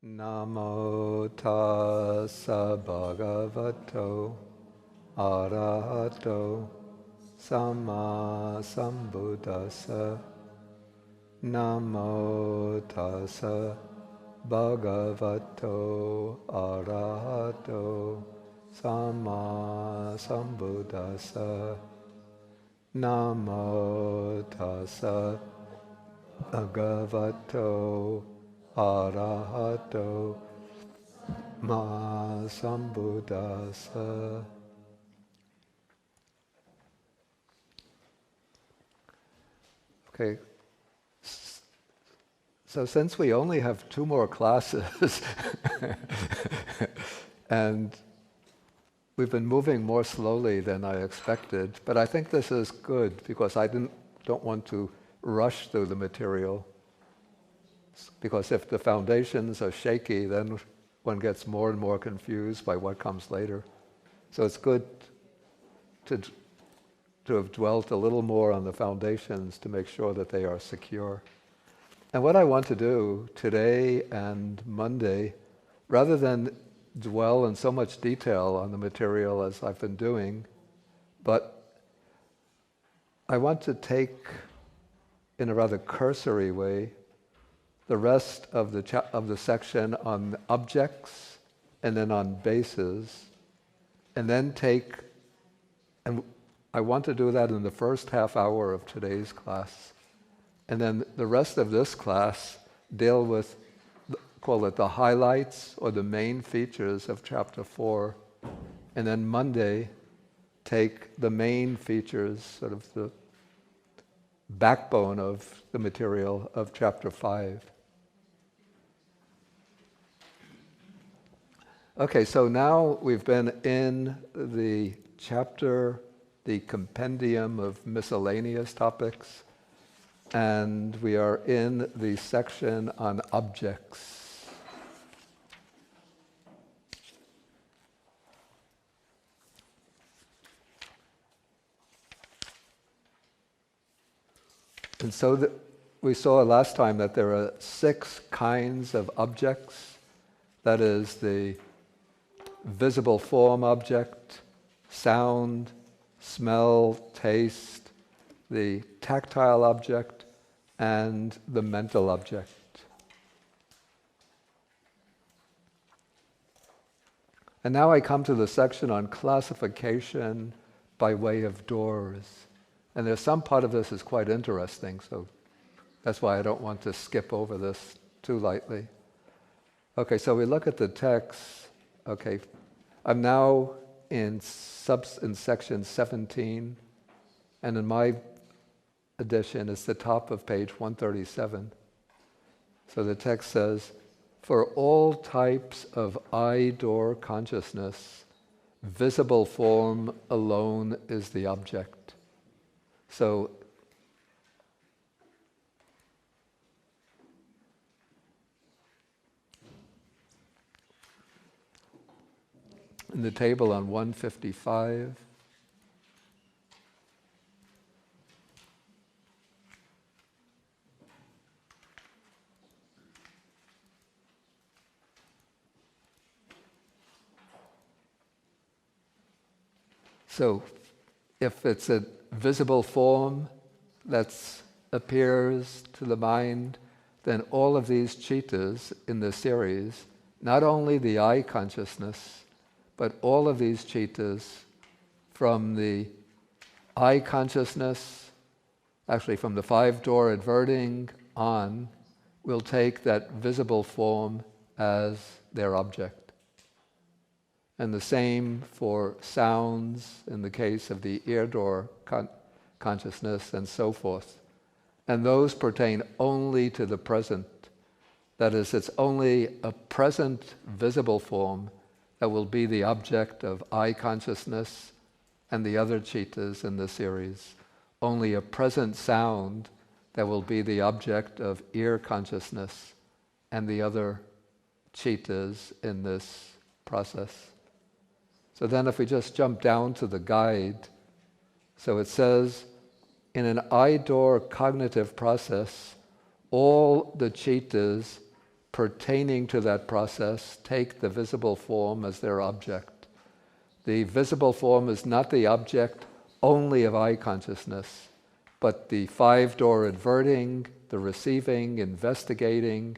Namo tassa bhagavato arahato samma sambuddhassa. Namo tassa bhagavato arahato samma sambuddhassa. Namo tassa bhagavato arahato ma sambuddhassa. Okay, so since we only have 2 more classes and we've been moving more slowly than I expected, but I think this is good because I don't want to rush through the material. Because if the foundations are shaky, then one gets more and more confused by what comes later. So it's good to have dwelt a little more on the foundations to make sure that they are secure. And what I want to do today and Monday, rather than dwell in so much detail on the material as I've been doing, but I want to take, in a rather cursory way, the rest of the section on objects and then on bases, and then and I want to do that in the first half hour of today's class. And then the rest of this class deal with, call it the highlights or the main features of chapter 4. And then Monday, take the main features, sort of the backbone of the material of chapter 5. Okay, so now we've been in the chapter, the compendium of miscellaneous topics, and we are in the section on objects. And so we saw last time that there are 6 kinds of objects. That is the visible form object, sound, smell, taste, the tactile object, and the mental object. And now I come to the section on classification by way of doors. And there's some part of this is quite interesting, so that's why I don't want to skip over this too lightly. Okay, so we look at the text. Okay, I'm now in section 17, and in my edition, it's the top of page 137. So the text says, "For all types of I-door consciousness, visible form alone is the object." So in the table on 155, so if it's a visible form that appears to the mind, then all of these chittas in the series, not only the I consciousness, but all of these chittas from the I consciousness, actually from the 5-door adverting on, will take that visible form as their object. And the same for sounds in the case of the ear-door consciousness and so forth. And those pertain only to the present. That is, it's only a present visible form that will be the object of I consciousness and the other chittas in the series. Only a present sound that will be the object of ear consciousness and the other chittas in this process. So then if we just jump down to the guide, so it says, in an I-door cognitive process, all the chittas pertaining to that process take the visible form as their object. The visible form is not the object only of eye consciousness, but the five-door adverting, the receiving, investigating,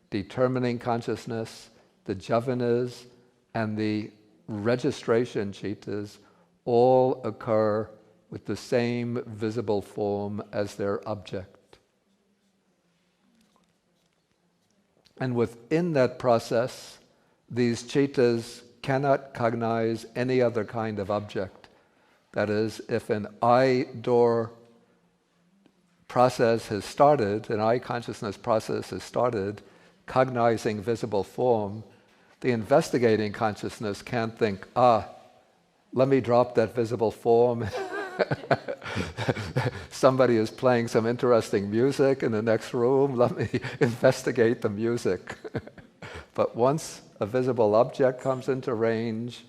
determining consciousness, the jhavanas, and the registration cittas all occur with the same visible form as their object. And within that process, these cittas cannot cognize any other kind of object. That is, if an eye-door process has started, an eye consciousness process has started, cognizing visible form, the investigating consciousness can't think, let me drop that visible form. Somebody is playing some interesting music in the next room, let me investigate the music. But once a visible object comes into range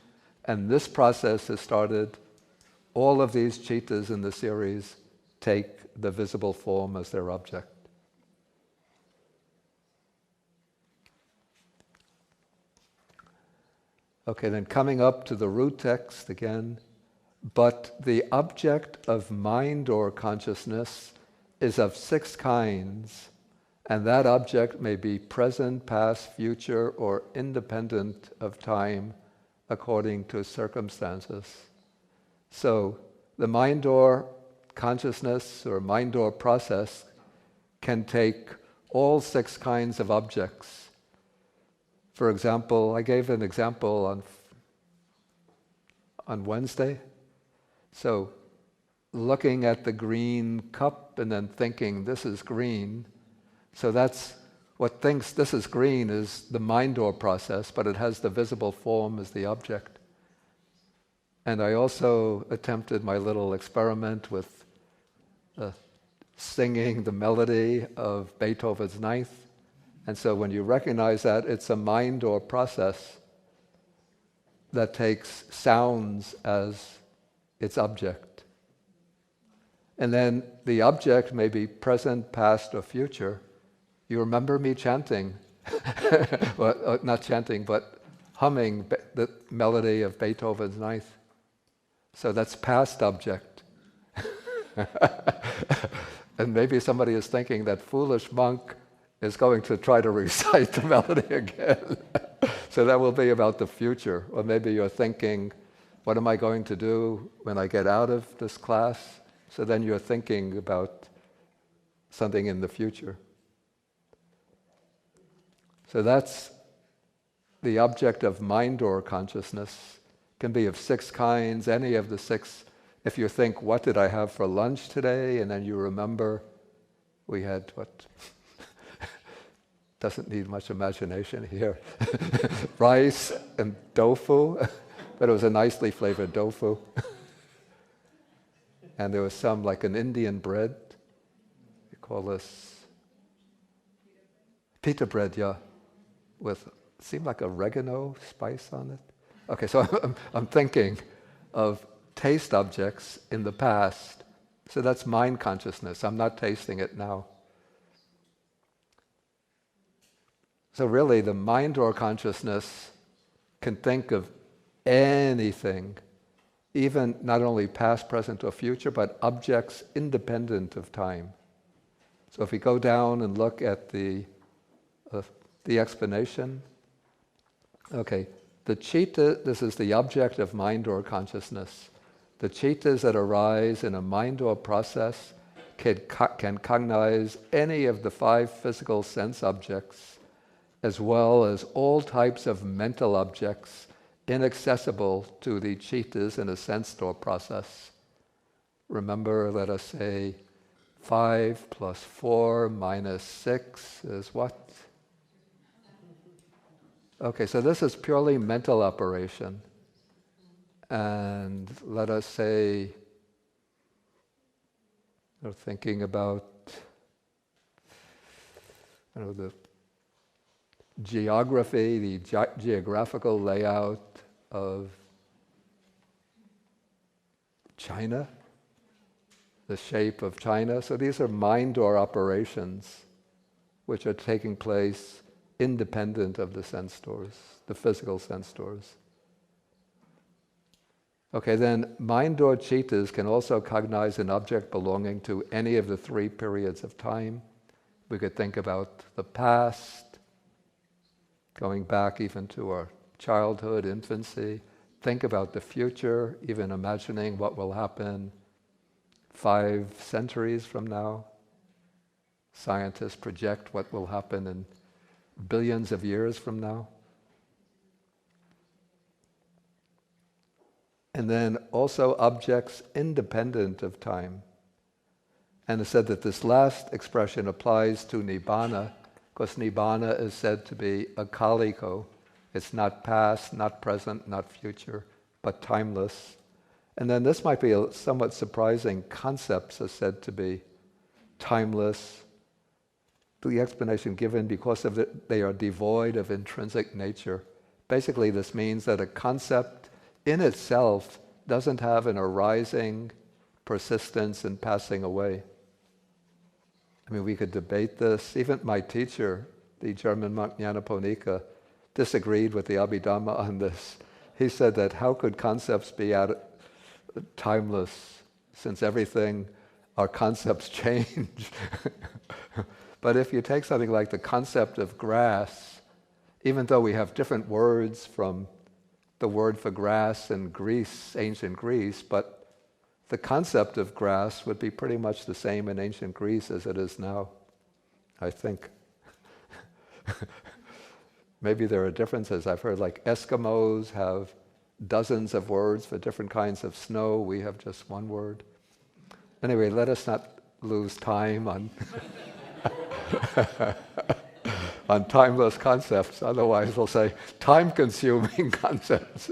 and this process has started, all of these cittas in the series take the visible form as their object. Okay, then coming up to the root text again. But the object of mind or consciousness is of 6 kinds, and that object may be present, past, future, or independent of time according to circumstances. So the mind or consciousness or mind or process can take all 6 kinds of objects. For example, I gave an example on Wednesday. So looking at the green cup and then thinking this is green. So that's what thinks this is green is the mind or process, but it has the visible form as the object. And I also attempted my little experiment with singing the melody of Beethoven's Ninth. And so when you recognize that, it's a mind or process that takes sounds as its object. And then the object may be present, past, or future. You remember me chanting, well, not chanting, but humming the melody of Beethoven's Ninth. So that's past object. And maybe somebody is thinking that foolish monk is going to try to recite the melody again. So that will be about the future. Or maybe you're thinking, what am I going to do when I get out of this class? So then you're thinking about something in the future. So that's the object of mind or consciousness. Can be of 6 kinds, any of the 6. If you think, what did I have for lunch today? And then you remember, we had what? Doesn't need much imagination here. Rice and tofu, but it was a nicely flavored tofu. And there was some, like an Indian bread. We call this pita bread, yeah, with, seemed like oregano spice on it. Okay, so I'm thinking of taste objects in the past. So that's mind consciousness. I'm not tasting it now. So really, the mind or consciousness can think of anything, even not only past, present, or future, but objects independent of time. So if we go down and look at the explanation, okay, the citta, this is the object of mind or consciousness. The cittas that arise in a mind or process can cognize any of the 5 physical sense objects, as well as all types of mental objects inaccessible to the cittas in a sense door process. Remember, let us say 5 plus 4 minus 6 is what? Okay, so this is purely mental operation. And let us say, we're thinking about the geography, the geographical layout of China, the shape of China. So these are mind or operations which are taking place independent of the sense doors, the physical sense doors. Okay, then mind or cittas can also cognize an object belonging to any of the three periods of time. We could think about the past, going back even to our childhood, infancy. Think about the future, even imagining what will happen 5 centuries from now. Scientists project what will happen in billions of years from now. And then also objects independent of time. And it's said that this last expression applies to Nibbana, because Nibbana is said to be akaliko. It's not past, not present, not future, but timeless. And then this might be a somewhat surprising. Concepts are said to be timeless. The explanation given, because of it, they are devoid of intrinsic nature. Basically, this means that a concept in itself doesn't have an arising persistence and passing away. I mean, we could debate this. Even my teacher, the German monk Nyanaponika, disagreed with the Abhidhamma on this. He said that how could concepts be timeless, since everything, our concepts change. But if you take something like the concept of grass, even though we have different words from the word for grass in Greece, ancient Greece, but the concept of grass would be pretty much the same in ancient Greece as it is now, I think. Maybe there are differences. I've heard like Eskimos have dozens of words for different kinds of snow. We have just one word. Anyway, let us not lose time on on timeless concepts. Otherwise, we'll say time-consuming concepts.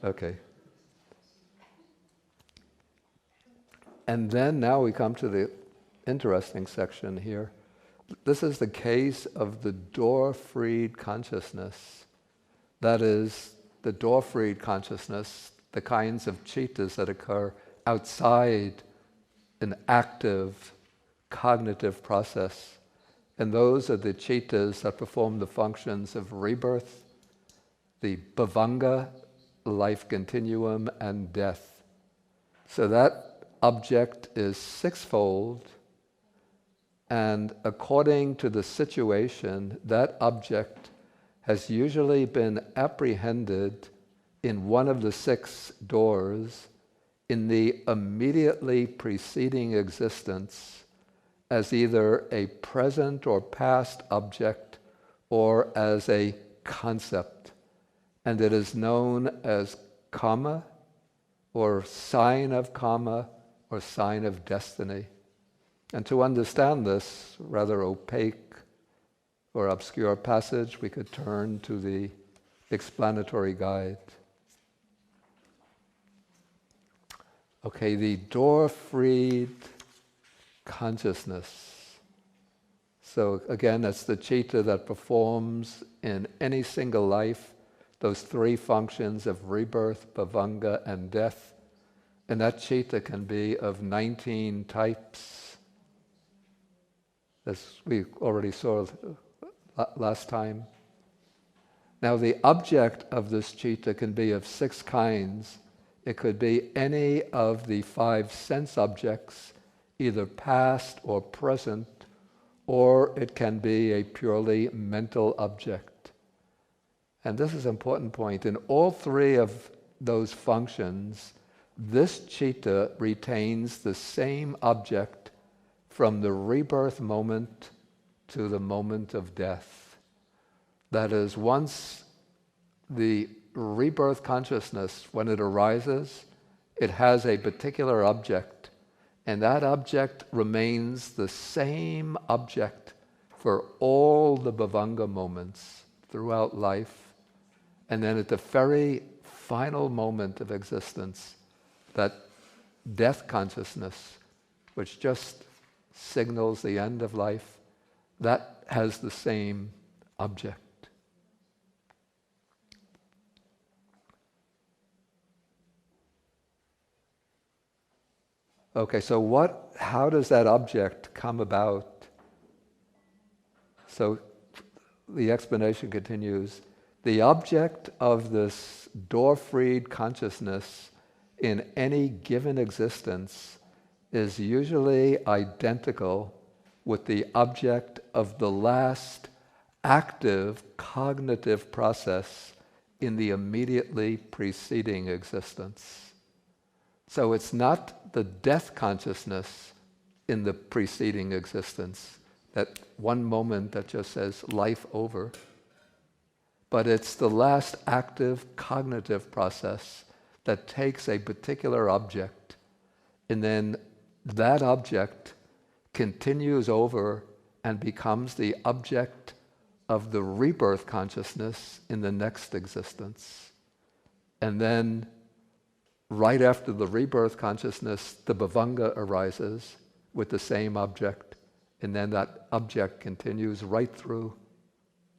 Okay. And then now we come to the interesting section here. This is the case of the door-freed consciousness. That is, the door-freed consciousness, the kinds of cittas that occur outside an active cognitive process. And those are the cittas that perform the functions of rebirth, the bhavanga, life continuum, and death. So that object is sixfold, and according to the situation, that object has usually been apprehended in one of the 6 doors in the immediately preceding existence as either a present or past object or as a concept. And it is known as karma, or sign of karma, or sign of destiny. And to understand this rather opaque or obscure passage, we could turn to the explanatory guide. Okay, the door-freed consciousness. So again, that's the citta that performs in any single life those 3 functions of rebirth, bhavanga, and death. And that citta can be of 19 types, as we already saw last time. Now the object of this citta can be of 6 kinds. It could be any of the 5 sense objects, either past or present, or it can be a purely mental object. And this is an important point. In all 3 of those functions, this citta retains the same object from the rebirth moment to the moment of death. That is, once the rebirth consciousness, when it arises, it has a particular object, and that object remains the same object for all the bhavanga moments throughout life. And then at the very final moment of existence, that death consciousness, which just signals the end of life, that has the same object. Okay, so how does that object come about? So the explanation continues, the object of this door-freed consciousness in any given existence is usually identical with the object of the last active cognitive process in the immediately preceding existence. So it's not the death consciousness in the preceding existence, that one moment that just says life over, but it's the last active cognitive process that takes a particular object, and then that object continues over and becomes the object of the rebirth consciousness in the next existence. And then right after the rebirth consciousness, the bhavanga arises with the same object, and then that object continues right through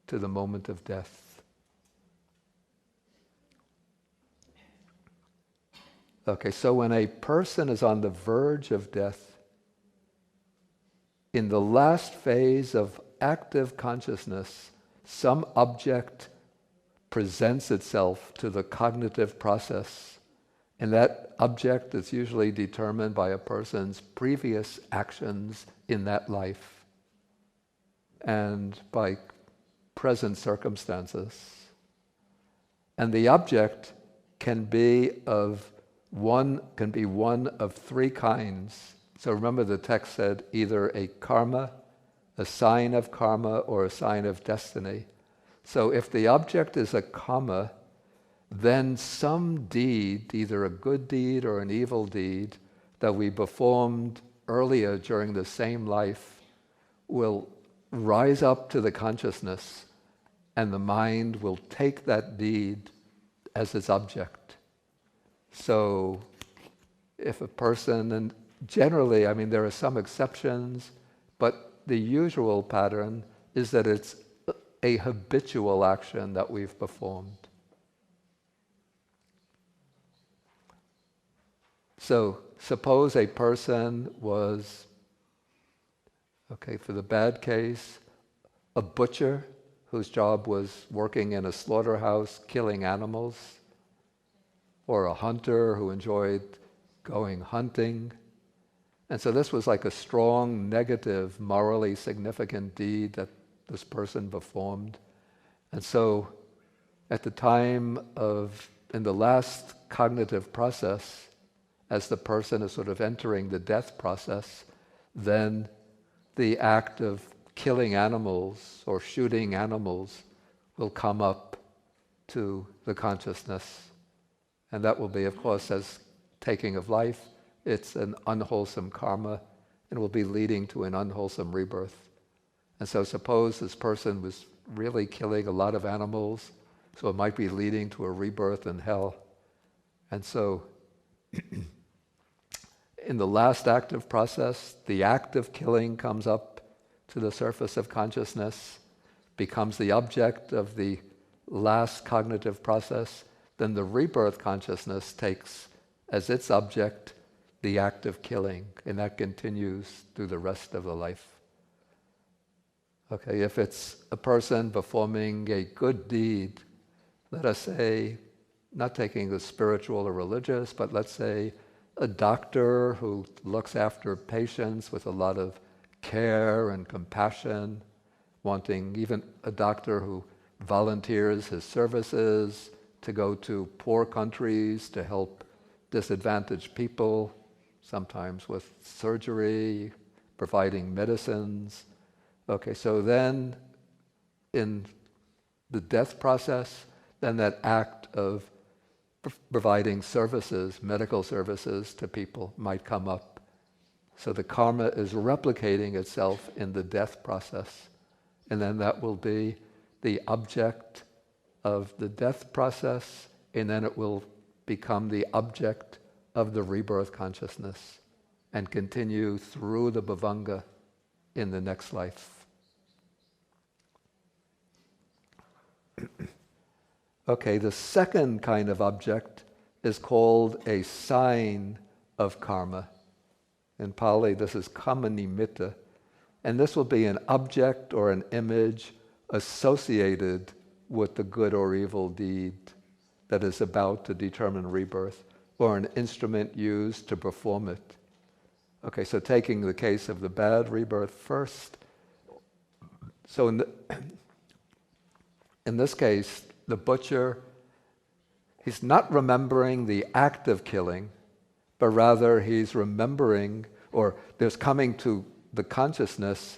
to the moment of death. Okay, so when a person is on the verge of death, in the last phase of active consciousness, some object presents itself to the cognitive process, and that object is usually determined by a person's previous actions in that life and by present circumstances. And the object can be one of three kinds. So remember, the text said either a karma, a sign of karma, or a sign of destiny. So if the object is a karma, then some deed, either a good deed or an evil deed, that we performed earlier during the same life will rise up to the consciousness, and the mind will take that deed as its object. So if a person, and generally, I mean, there are some exceptions, but the usual pattern is that it's a habitual action that we've performed. So suppose a person was, okay, for the bad case, a butcher whose job was working in a slaughterhouse, killing animals, or a hunter who enjoyed going hunting. And so this was like a strong, negative, morally significant deed that this person performed. And so at the time in the last cognitive process, as the person is sort of entering the death process, then the act of killing animals or shooting animals will come up to the consciousness. And that will be, of course, as taking of life. It's an unwholesome karma and will be leading to an unwholesome rebirth. And so suppose this person was really killing a lot of animals, so it might be leading to a rebirth in hell. And so in the last active process, the act of killing comes up to the surface of consciousness, becomes the object of the last cognitive process. Then the rebirth consciousness takes as its object the act of killing, and that continues through the rest of the life. Okay, if it's a person performing a good deed, let us say, not taking the spiritual or religious, but let's say a doctor who looks after patients with a lot of care and compassion, wanting even a doctor who volunteers his services to go to poor countries to help disadvantaged people, sometimes with surgery, providing medicines. Okay, so then in the death process, then that act of providing services, medical services to people might come up. So the karma is replicating itself in the death process. And then that will be the object of the death process, and then it will become the object of the rebirth consciousness and continue through the bhavanga in the next life. Okay, the second kind of object is called a sign of karma. In Pali, this is kama nimitta, and this will be an object or an image associated with the good or evil deed that is about to determine rebirth, or an instrument used to perform it. Okay, so taking the case of the bad rebirth first. So in this case, the butcher, he's not remembering the act of killing, but rather he's remembering, or there's coming to the consciousness,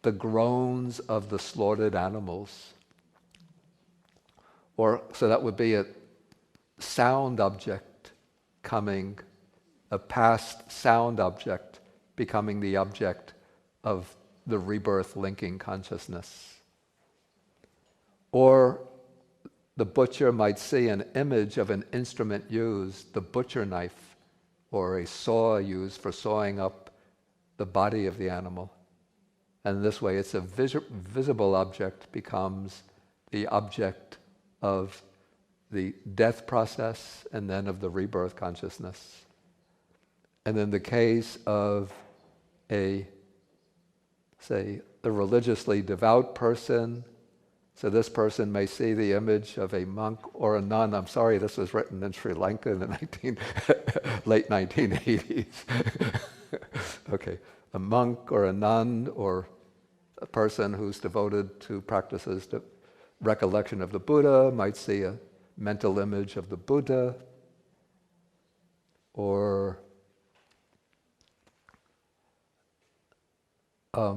the groans of the slaughtered animals. Or, so that would be a sound object coming, a past sound object becoming the object of the rebirth linking consciousness. Or the butcher might see an image of an instrument used, the butcher knife, or a saw used for sawing up the body of the animal. And this way it's a visible object becomes the object of the death process and then of the rebirth consciousness. And in the case of a religiously devout person, so this person may see the image of a monk or a nun. I'm sorry, this was written in Sri Lanka in the late 1980s. Okay, a monk or a nun or a person who's devoted to practices to recollection of the Buddha might see a mental image of the Buddha, or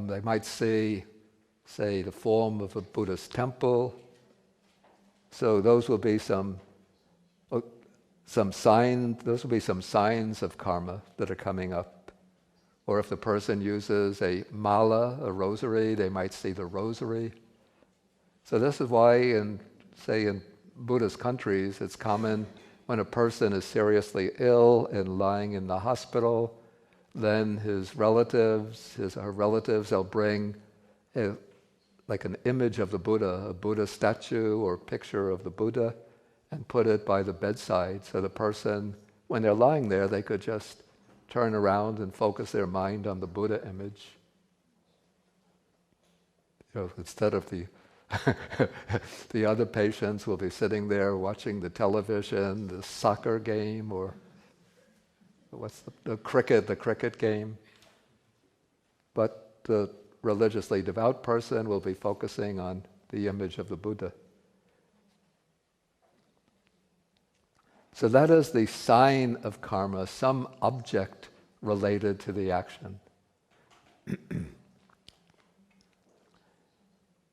they might see, say, the form of a Buddhist temple. So those will be some signs. Those will be some signs of karma that are coming up. Or if the person uses a mala, a rosary, they might see the rosary. So this is why, in Buddhist countries, it's common when a person is seriously ill and lying in the hospital, then his relatives, her relatives, they'll bring like an image of the Buddha, a Buddha statue or picture of the Buddha, and put it by the bedside. So the person, when they're lying there, they could just turn around and focus their mind on the Buddha image. Instead of the other patients will be sitting there watching the television, the soccer game, or what's the cricket game. But the religiously devout person will be focusing on the image of the Buddha. So that is the sign of karma, some object related to the action.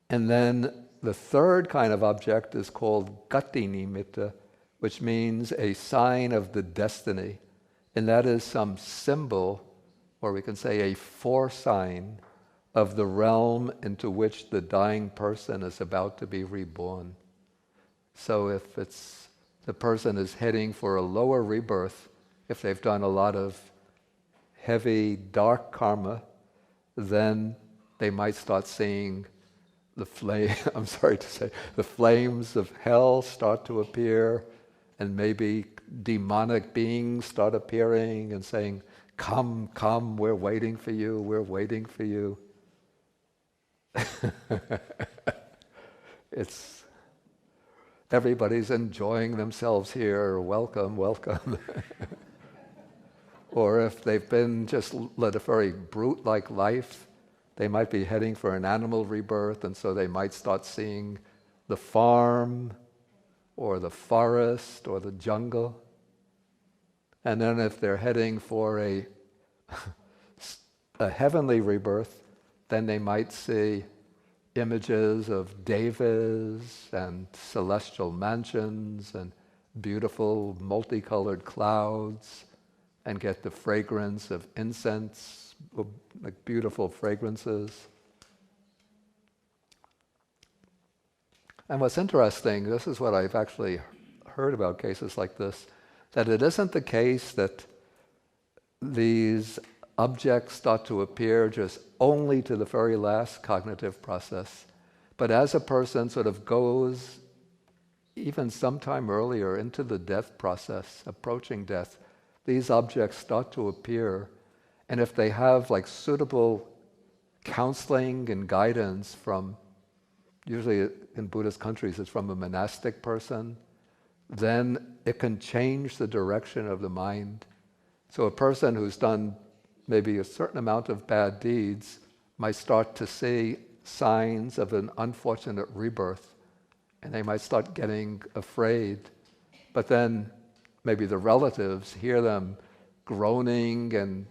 And then the third kind of object is called gati nimitta, which means a sign of the destiny. And that is some symbol, or we can say a foresign, of the realm into which the dying person is about to be reborn. So if the person is heading for a lower rebirth, if they've done a lot of heavy, dark karma, then they might start seeing the flames of hell start to appear, and maybe demonic beings start appearing and saying, "Come, come, we're waiting for you, we're waiting for you." Everybody's enjoying themselves here, welcome, welcome. Or if they've been just led a very brute-like life, they might be heading for an animal rebirth, and so they might start seeing the farm, or the forest, or the jungle. And then if they're heading for a heavenly rebirth, then they might see images of devas and celestial mansions and beautiful multicolored clouds, and get the fragrance of incense, like beautiful fragrances. And what's interesting, this is what I've actually heard about cases like this, that it isn't the case that these objects start to appear just only to the very last cognitive process. But as a person sort of goes even sometime earlier into the death process, approaching death, these objects start to appear. And if they have like suitable counseling and guidance from usually in Buddhist countries it's from a monastic person, then it can change the direction of the mind. So a person who's done maybe a certain amount of bad deeds might start to see signs of an unfortunate rebirth, and they might start getting afraid. But then maybe the relatives hear them groaning and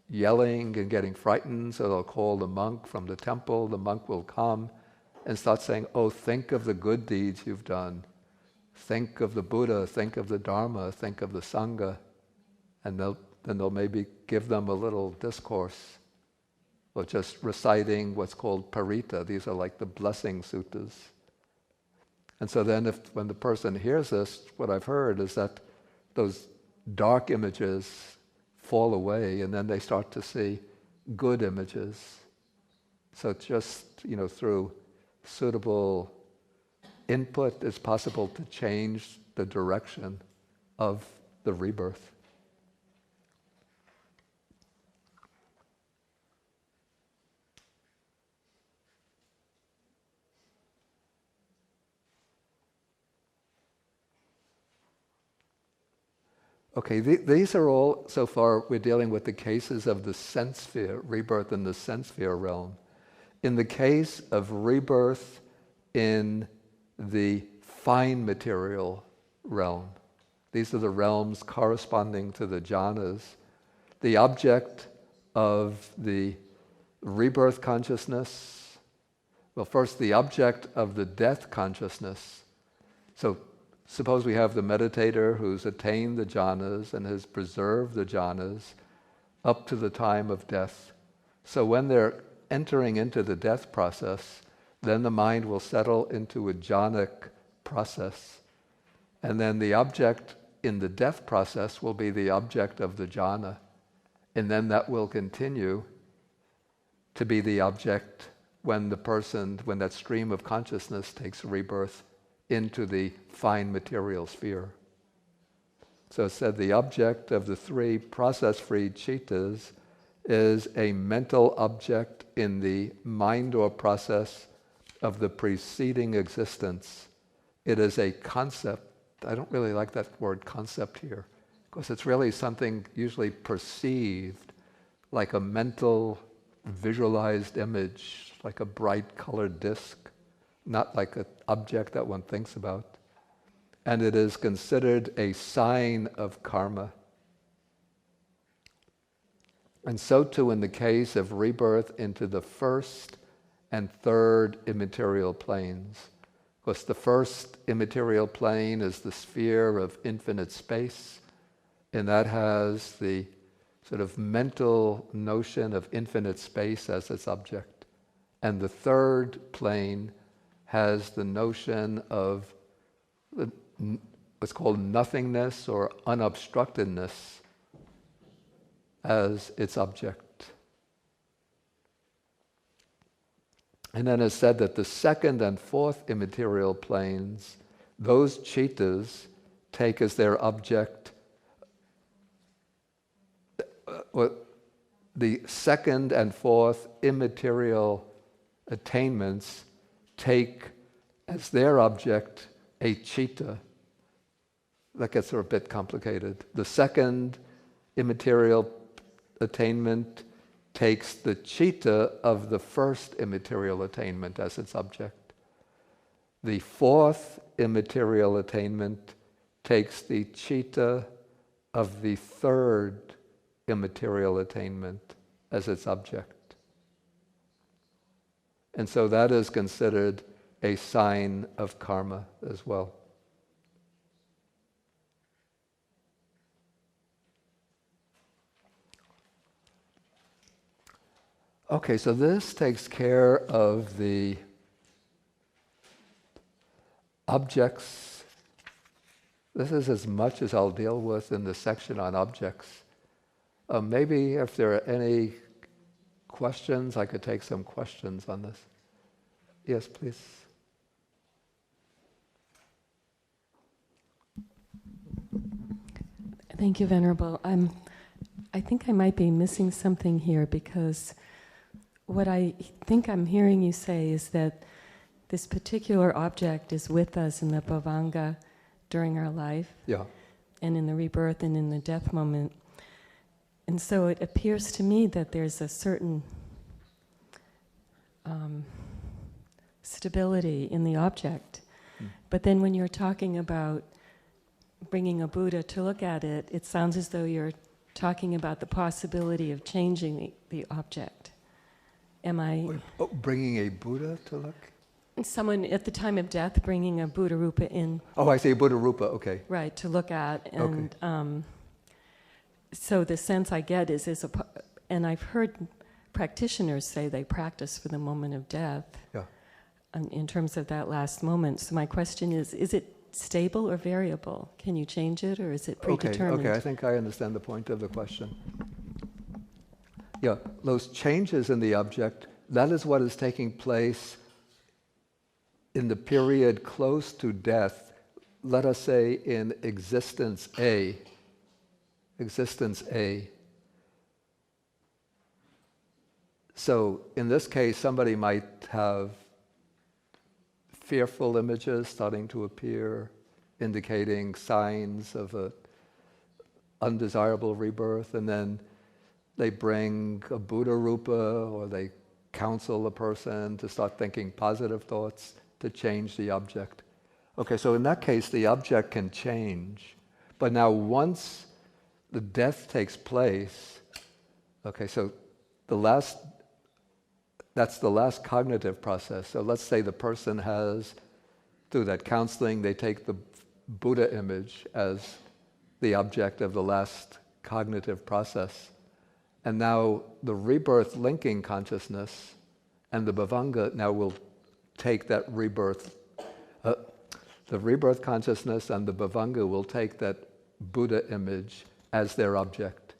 yelling and getting frightened, so they'll call the monk from the temple. The monk will come and start saying, oh, think of the good deeds you've done. Think of the Buddha, think of the Dharma, think of the Sangha. And then they'll maybe give them a little discourse, or just reciting what's called parita. These are like the blessing suttas. And so then when the person hears this, what I've heard is that those dark images fall away, and then they start to see good images. So just, through suitable input, it's possible to change the direction of the rebirth. Okay, these are all, so far, we're dealing with the cases of the sense sphere, rebirth in the sense sphere realm. In the case of rebirth in the fine material realm, these are the realms corresponding to the jhanas. The object of the rebirth consciousness, well, first the object of the death consciousness. So suppose we have the meditator who's attained the jhanas and has preserved the jhanas up to the time of death. So when they're entering into the death process, then the mind will settle into a jhanic process. And then the object in the death process will be the object of the jhana. And then that will continue to be the object when that stream of consciousness takes rebirth into the fine material sphere. So it said the object of the three process-free chittas is a mental object in the mind or process of the preceding existence. It is a concept. I don't really like that word concept here, because it's really something usually perceived, like a mental visualized image, like a bright colored disk, not like an object that one thinks about. And it is considered a sign of karma. And so too in the case of rebirth into the first and third immaterial planes. Because the first immaterial plane is the sphere of infinite space, and that has the sort of mental notion of infinite space as its object. And the third plane has the notion of what's called nothingness or unobstructedness as its object. And then it's said that the second and fourth immaterial planes, those chittas take as their object, the second and fourth immaterial attainments take as their object a citta. That gets a bit complicated. The second immaterial attainment takes the citta of the first immaterial attainment as its object. The fourth immaterial attainment takes the citta of the third immaterial attainment as its object. And so that is considered a sign of karma as well. Okay, so this takes care of the objects. This is as much as I'll deal with in the section on objects. Maybe if there are any questions, I could take some questions on this. Yes, please. Thank you, Venerable. I think I might be missing something here, because what I think I'm hearing you say is that this particular object is with us in the bhavanga during our life, Yeah. and in the rebirth and in the death moment. And so it appears to me that there's a certain stability in the object. But then when you're talking about bringing a Buddha to look at it, it sounds as though you're talking about the possibility of changing the object. Am I... Oh, bringing a Buddha to look? Someone at the time of death bringing a Buddha Rupa in. Oh, I say Buddha Rupa, okay. Right, to look at. And Okay. So the sense I get is and I've heard practitioners say they practice for the moment of death. Yeah. In terms of that last moment. So my question is it stable or variable? Can you change it, or is it predetermined? Okay, I think I understand the point of the question. Yeah, those changes in the object, that is what is taking place in the period close to death, let us say in existence A. Existence A. So in this case, somebody might have fearful images starting to appear, indicating signs of a undesirable rebirth, and then they bring a Buddha Rupa, or they counsel a person to start thinking positive thoughts to change the object. Okay, so in that case, the object can change. But now once the death takes place, okay, so that's the last cognitive process. So let's say the person has, through that counseling, they take the Buddha image as the object of the last cognitive process. And now the rebirth linking consciousness and the bhavanga now will take that rebirth. The rebirth consciousness and the bhavanga will take that Buddha image as their object.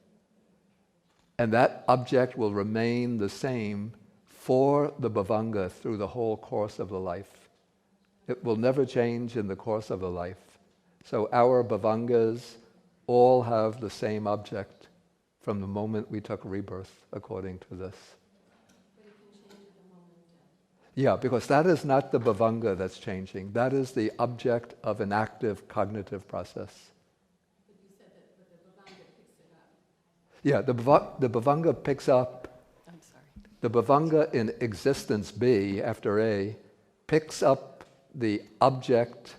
And that object will remain the same for the bhavanga through the whole course of the life. It will never change in the course of the life. So our bhavangas all have the same object from the moment we took rebirth, according to this. But it can change at the moment of death. Yeah, because that is not the bhavanga that's changing. That is the object of an active cognitive process. But you said that the bhavanga picks it up. Yeah, the bhavanga picks up. I'm sorry. The bhavanga in existence B, after A, picks up the object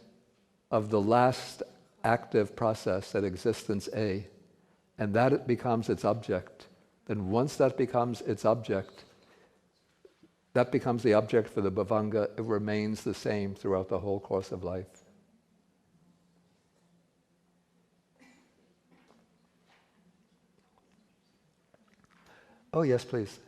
of the last active process at existence A, and that it becomes its object. Then once that becomes its object, that becomes the object for the bhavanga. It remains the same throughout the whole course of life. Oh, yes, please.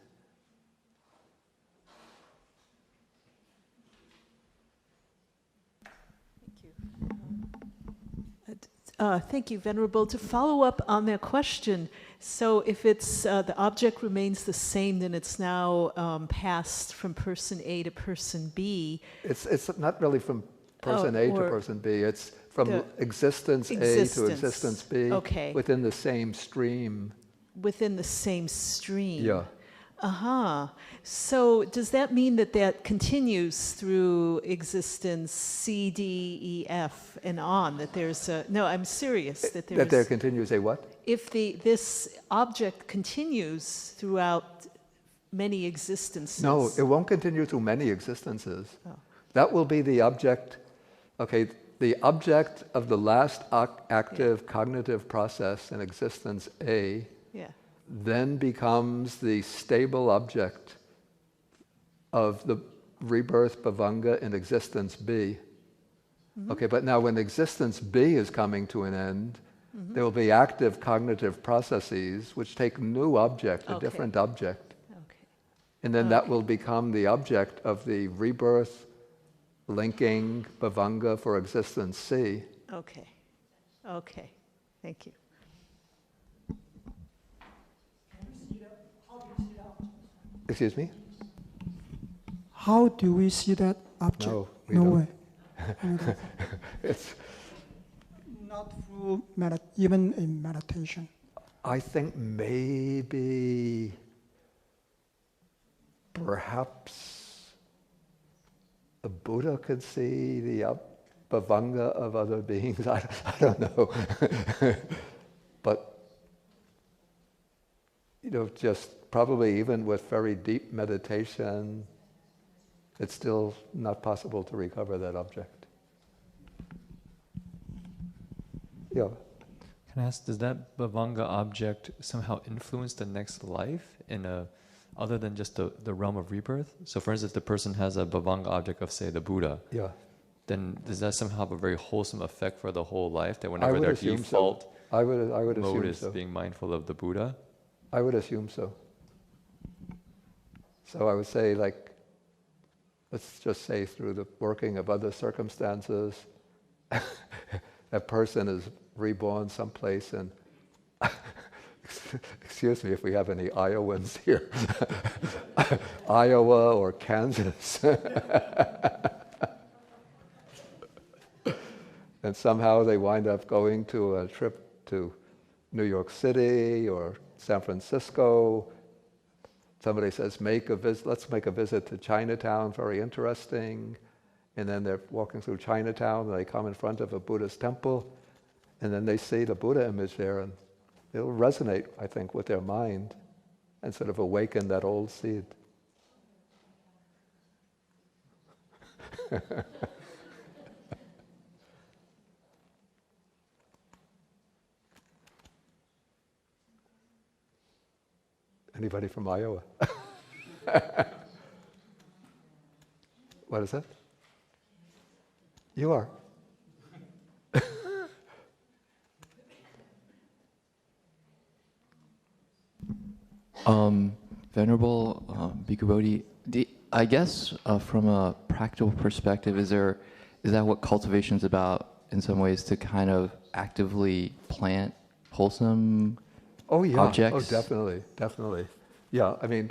Thank you, Venerable. To follow up on that question, so if it's the object remains the same, then it's now passed from person A to person B. It's not really from person A to person B. It's from existence A to existence B within the same stream. Within the same stream. Yeah. So does that mean that that continues through existence C, D, E, F, and on? That there's a... No, I'm serious. That there continues a what? If this object continues throughout many existences... No, it won't continue through many existences. Oh. That will be the object... Okay, the object of the last active cognitive process in existence A... Yeah. then becomes the stable object of the rebirth bhavanga in existence B. Mm-hmm. Okay, but now when existence B is coming to an end, there will be active cognitive processes which take new object, a different object. Okay. And then that will become the object of the rebirth linking bhavanga for existence C. Okay. Okay. Thank you. Excuse me? How do we see that object? No, we no don't. way. It's, Not through even in meditation. I think maybe, perhaps the Buddha could see the Abhidhamma of other beings. I don't know. But, just probably even with very deep meditation, it's still not possible to recover that object. Yeah. Can I ask, does that Bhavanga object somehow influence the next life other than just the realm of rebirth? So for instance, if the person has a Bhavanga object of, say, the Buddha, Yeah. then does that somehow have a very wholesome effect for the whole life? That whenever their assume default so. I would mode assume is so. being mindful of the Buddha? I would assume so. So I would say, let's just say through the working of other circumstances, that person is reborn someplace in, excuse me if we have any Iowans here, Iowa or Kansas. And somehow they wind up going to a trip to New York City or San Francisco. Somebody says, let's make a visit to Chinatown, very interesting. And then they're walking through Chinatown, and they come in front of a Buddhist temple, and then they see the Buddha image there, and it'll resonate, I think, with their mind, and sort of awaken that old seed. Anybody from Iowa? What is that? You are. Venerable Bhikkhu Bodhi, I guess from a practical perspective, is that what cultivation is about in some ways, to kind of actively plant wholesome objects? Oh, definitely. Yeah, I mean,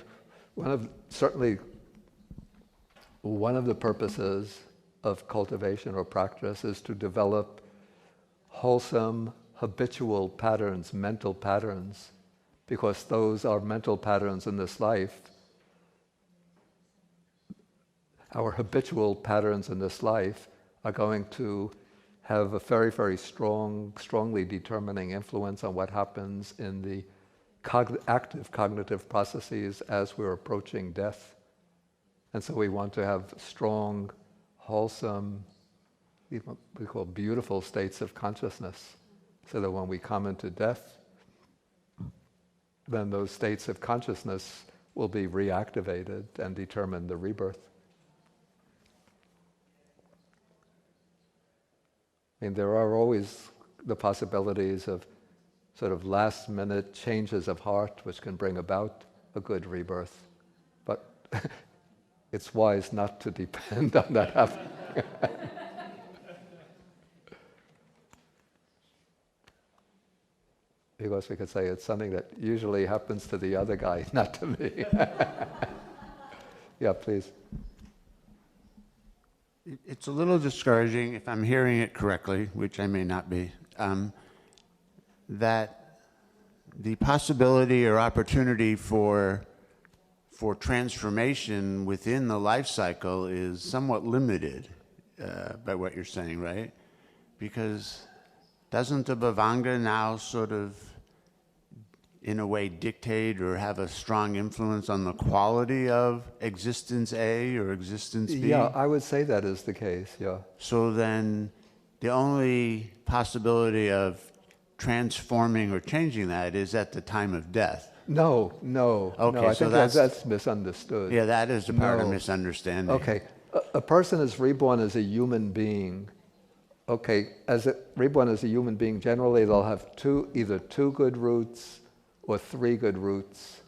certainly one of the purposes of cultivation or practice is to develop wholesome, habitual patterns, mental patterns, because those are mental patterns in this life. Our habitual patterns in this life are going to have a very, very strongly determining influence on what happens in the active cognitive processes as we're approaching death. And so we want to have strong, wholesome, what we call beautiful states of consciousness, so that when we come into death, then those states of consciousness will be reactivated and determine the rebirth. I mean, there are always the possibilities of sort of last-minute changes of heart which can bring about a good rebirth. But it's wise not to depend on that happening. Because we could say it's something that usually happens to the other guy, not to me. Yeah, please. It's a little discouraging, if I'm hearing it correctly, which I may not be, that the possibility or opportunity for transformation within the life cycle is somewhat limited by what you're saying, right? Because doesn't the Bhavanga now sort of, in a way, dictate or have a strong influence on the quality of existence A or existence B? Yeah, I would say that is the case, yeah. So then the only possibility of transforming or changing that is at the time of death. No. Okay, I so think that's misunderstood. Yeah, that is a part of misunderstanding. Okay, a person is reborn as a human being. Okay, reborn as a human being, generally they'll have either two good roots or three good roots.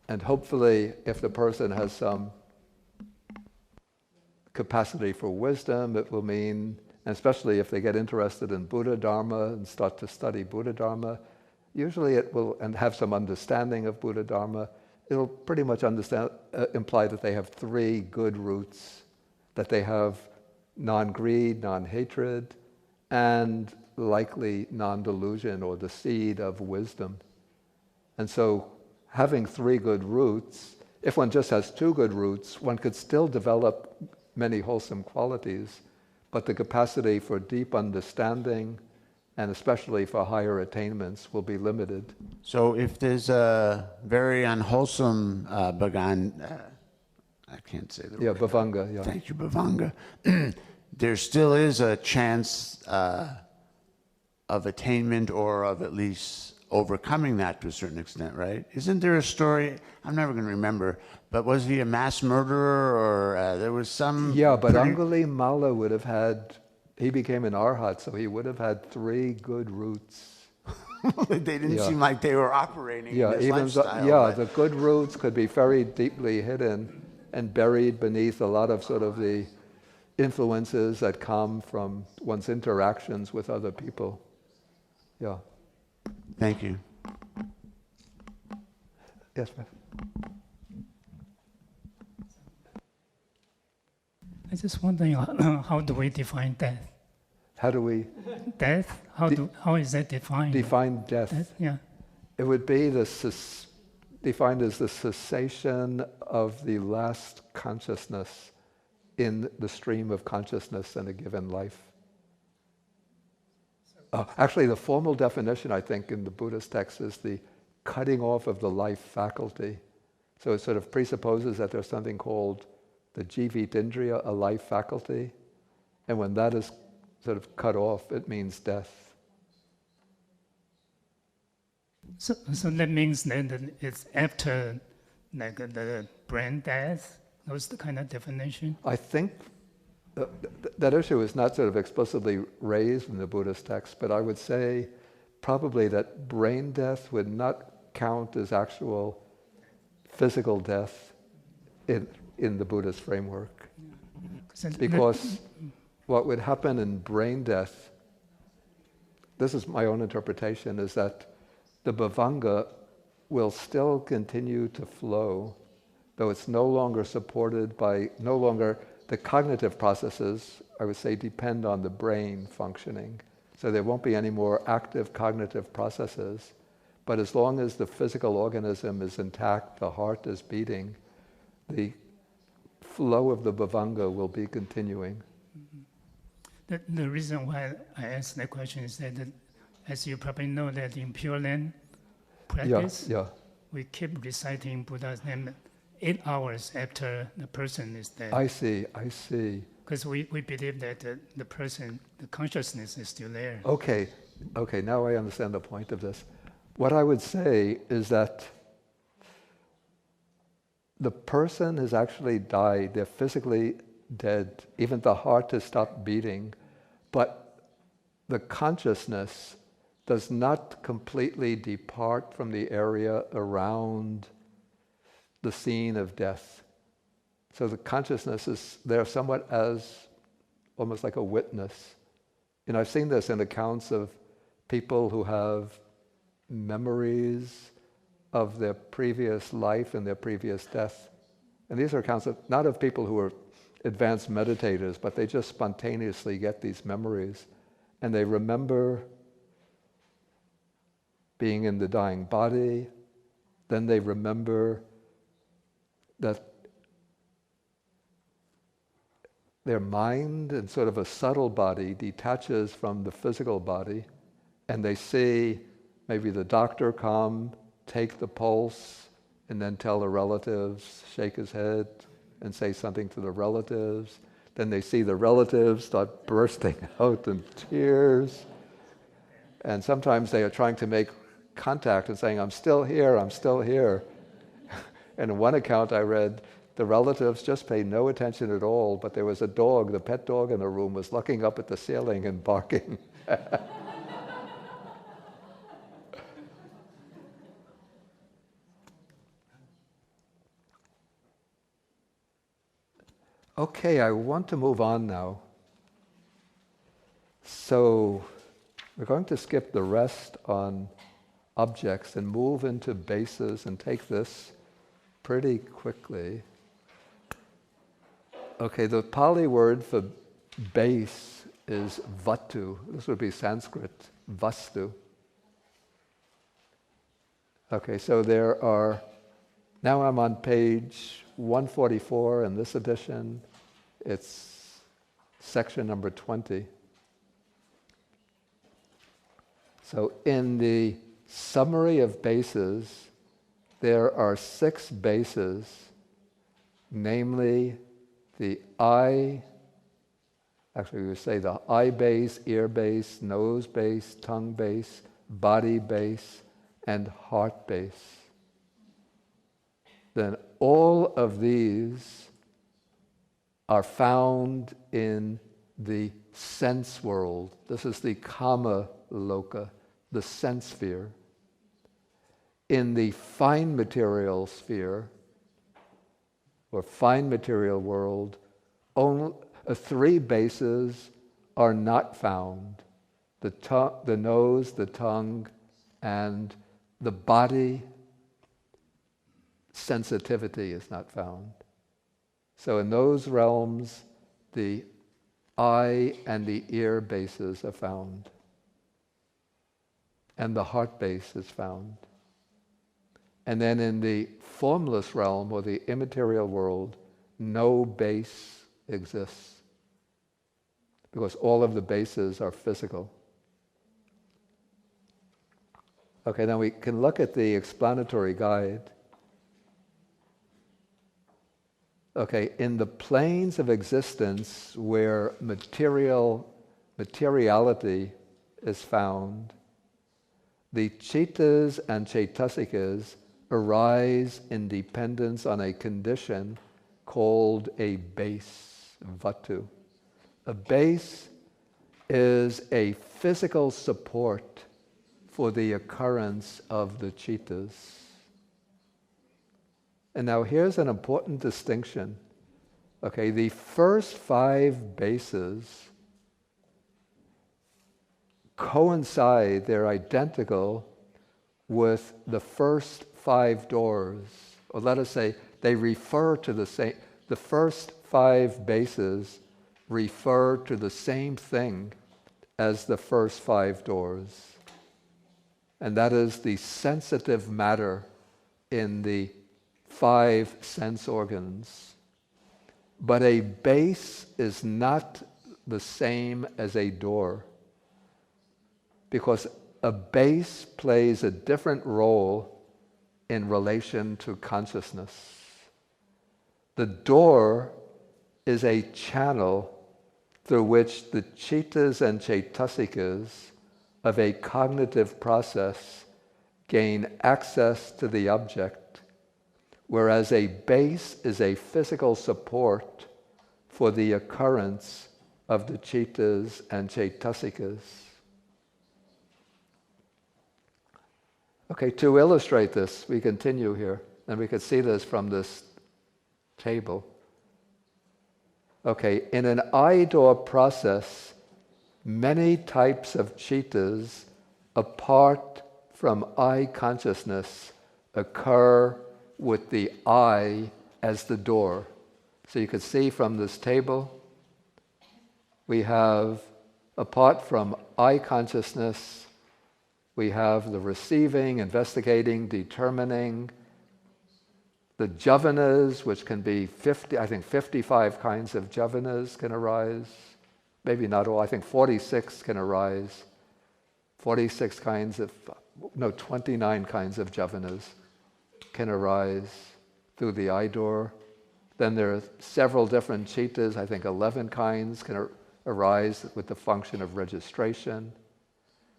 And hopefully, if the person has some capacity for wisdom, it will mean, and especially if they get interested in Buddha Dharma and start to study Buddha Dharma, usually it will, and have some understanding of Buddha Dharma, it'll pretty much imply that they have three good roots, that they have non-greed, non-hatred, and likely non-delusion, or the seed of wisdom. And so having three good roots, if one just has two good roots, one could still develop many wholesome qualities, but the capacity for deep understanding and especially for higher attainments will be limited. So if there's a very unwholesome I can't say the word. Bhavanga, yeah. Thank you, Bhavanga. There still is a chance of attainment or of at least overcoming that to a certain extent, right? Isn't there a story, I'm never going to remember, but was he a mass murderer or there was some... Yeah, but Angulimala would have had, he became an arhat, so he would have had 3 good roots. They didn't seem like they were operating in this lifestyle. The good roots could be very deeply hidden and buried beneath a lot of sort of the influences that come from one's interactions with other people. Yeah. Thank you. Yes, ma'am. I just wondering, how do we define death? How do we Death? How is that defined? define death? Yeah. It would be defined as the cessation of the last consciousness in the stream of consciousness in a given life. Actually, the formal definition, I think, in the Buddhist text is the cutting off of the life faculty. So it sort of presupposes that there's something called the jivitindriya, a life faculty, and when that is sort of cut off, it means death. So that means that it's after like the brain death? That's the kind of definition? I think that issue is not sort of explicitly raised in the Buddhist text, but I would say probably that brain death would not count as actual physical death in the Buddhist framework. Because what would happen in brain death, this is my own interpretation, is that the bhavanga will still continue to flow, though it's no longer supported by, the cognitive processes, I would say, depend on the brain functioning. So there won't be any more active cognitive processes. But as long as the physical organism is intact, the heart is beating, the flow of the bhavanga will be continuing. The reason why I asked that question is that, as you probably know, that in Pure Land practice, we keep reciting Buddha's name 8 hours after the person is dead. I see. Because we believe that the person, the consciousness is still there. Okay, now I understand the point of this. What I would say is that the person has actually died, they're physically dead, even the heart has stopped beating, but the consciousness does not completely depart from the area around the scene of death. So the consciousness is there somewhat as almost like a witness. And I've seen this in accounts of people who have memories of their previous life and their previous death. And these are accounts of, not of people who are advanced meditators, but they just spontaneously get these memories. And they remember being in the dying body, then they remember that their mind and sort of a subtle body detaches from the physical body, and they see maybe the doctor come, take the pulse, and then tell the relatives, shake his head, and say something to the relatives. Then they see the relatives start bursting out in tears. And sometimes they are trying to make contact and saying, I'm still here, I'm still here. And in one account I read, the relatives just paid no attention at all, but there was a dog, the pet dog in the room was looking up at the ceiling and barking. Okay, I want to move on now. So we're going to skip the rest on objects and move into bases and take this pretty quickly. Okay, the Pali word for base is vatu. This would be Sanskrit, vastu. Okay, so there are, now I'm on page 144 in this edition. It's section number 20. So in the summary of bases, there are 6 bases, namely the eye, actually we would say the eye base, ear base, nose base, tongue base, body base, and heart base. Then all of these are found in the sense world. This is the kama loka, the sense sphere. In the fine material sphere, or fine material world, only 3 bases are not found. The nose, the tongue, and the body sensitivity is not found. So in those realms, the eye and the ear bases are found. And the heart base is found. And then in the formless realm, or the immaterial world, no base exists. Because all of the bases are physical. Okay, now we can look at the explanatory guide. Okay, in the planes of existence where materiality is found, the chittas and chaitasikas arise in dependence on a condition called a base, vatu. A base is a physical support for the occurrence of the chittas. And now here's an important distinction. Okay, the first 5 bases coincide, they're identical with the first 5 doors. Or let us say they refer to the same, the first 5 bases refer to the same thing as the first 5 doors. And that is the sensitive matter in the 5 sense organs. But a base is not the same as a door, because a base plays a different role in relation to consciousness. The door is a channel through which the chittas and chaitasikas of a cognitive process gain access to the object, whereas a base is a physical support for the occurrence of the chittas and chaitasikas. Okay, to illustrate this, we continue here, and we can see this from this table. Okay, in an eye-door process, many types of chittas apart from eye consciousness occur with the eye as the door. So you can see from this table, we have, apart from eye consciousness, we have the receiving, investigating, determining, the jhavanas, which can be 55 kinds of jhavanas can arise. Maybe not all, I think 46 can arise. 29 kinds of jhavanas can arise through the eye door. Then there are several different chittas, I think 11 kinds can arise with the function of registration.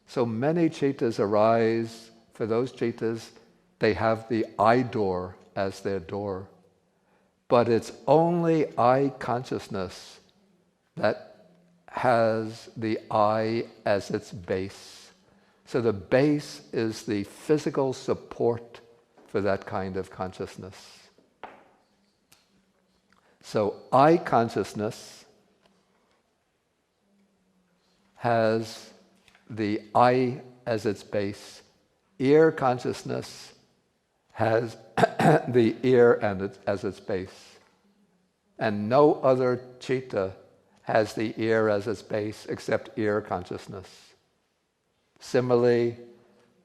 So many chittas arise. For those chittas, they have the eye door as their door. But it's only eye consciousness that has the eye as its base. So the base is the physical support for that kind of consciousness. So eye consciousness has the eye as its base. Ear consciousness has the ear as its base. And no other citta has the ear as its base except ear consciousness. Similarly,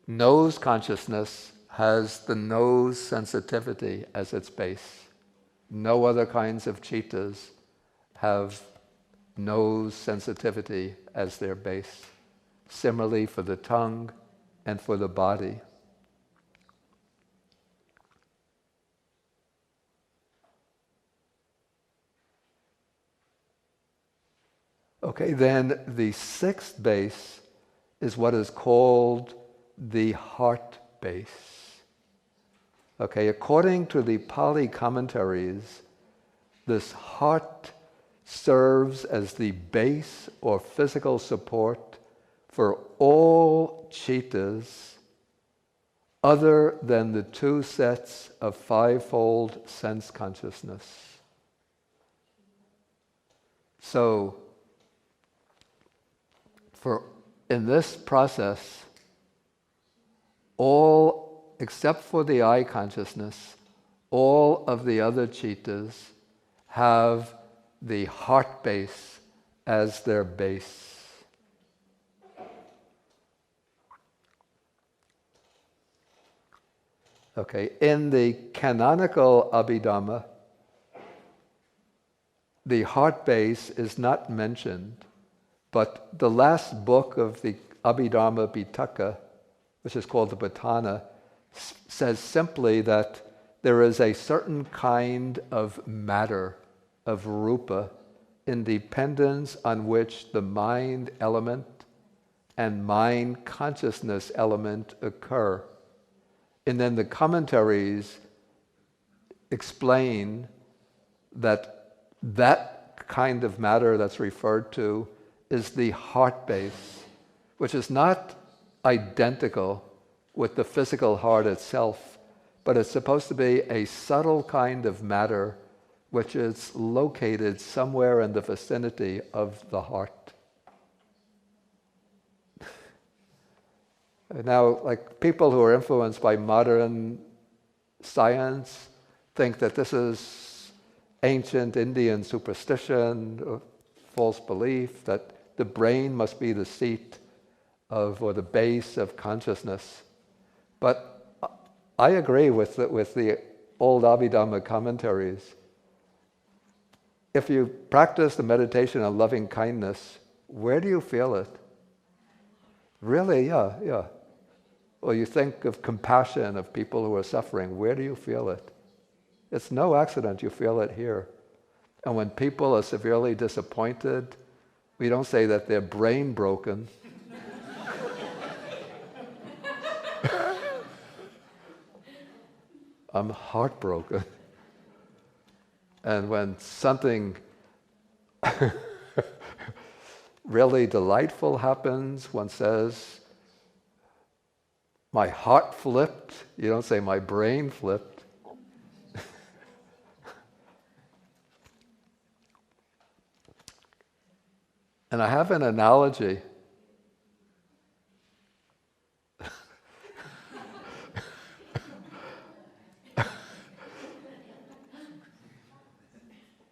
nose consciousness has the nose sensitivity as its base. No other kinds of chittas have nose sensitivity as their base. Similarly for the tongue and for the body. Okay, then the sixth base is what is called the heart base. Okay, according to the Pali commentaries, this heart serves as the base or physical support for all cittas other than the two sets of fivefold sense consciousness. So, in this process, all, except for the eye consciousness, all of the other cittas have the heart base as their base. Okay, in the canonical Abhidhamma, the heart base is not mentioned, but the last book of the Abhidhamma Pitaka, which is called the Patana, says simply that there is a certain kind of matter, of rupa, in dependence on which the mind element and mind consciousness element occur. And then the commentaries explain that that kind of matter that's referred to is the heart base, which is not identical with the physical heart itself, but it's supposed to be a subtle kind of matter which is located somewhere in the vicinity of the heart. Now, like people who are influenced by modern science think that this is ancient Indian superstition or false belief that the brain must be the seat of, or the base of consciousness. But I agree with the old Abhidhamma commentaries. If you practice the meditation on loving kindness, where do you feel it? Really, yeah. Or you think of compassion of people who are suffering, where do you feel it? It's no accident you feel it here. And when people are severely disappointed, we don't say that they're brain broken. I'm heartbroken. And when something really delightful happens, one says, my heart flipped. You don't say my brain flipped. And I have an analogy.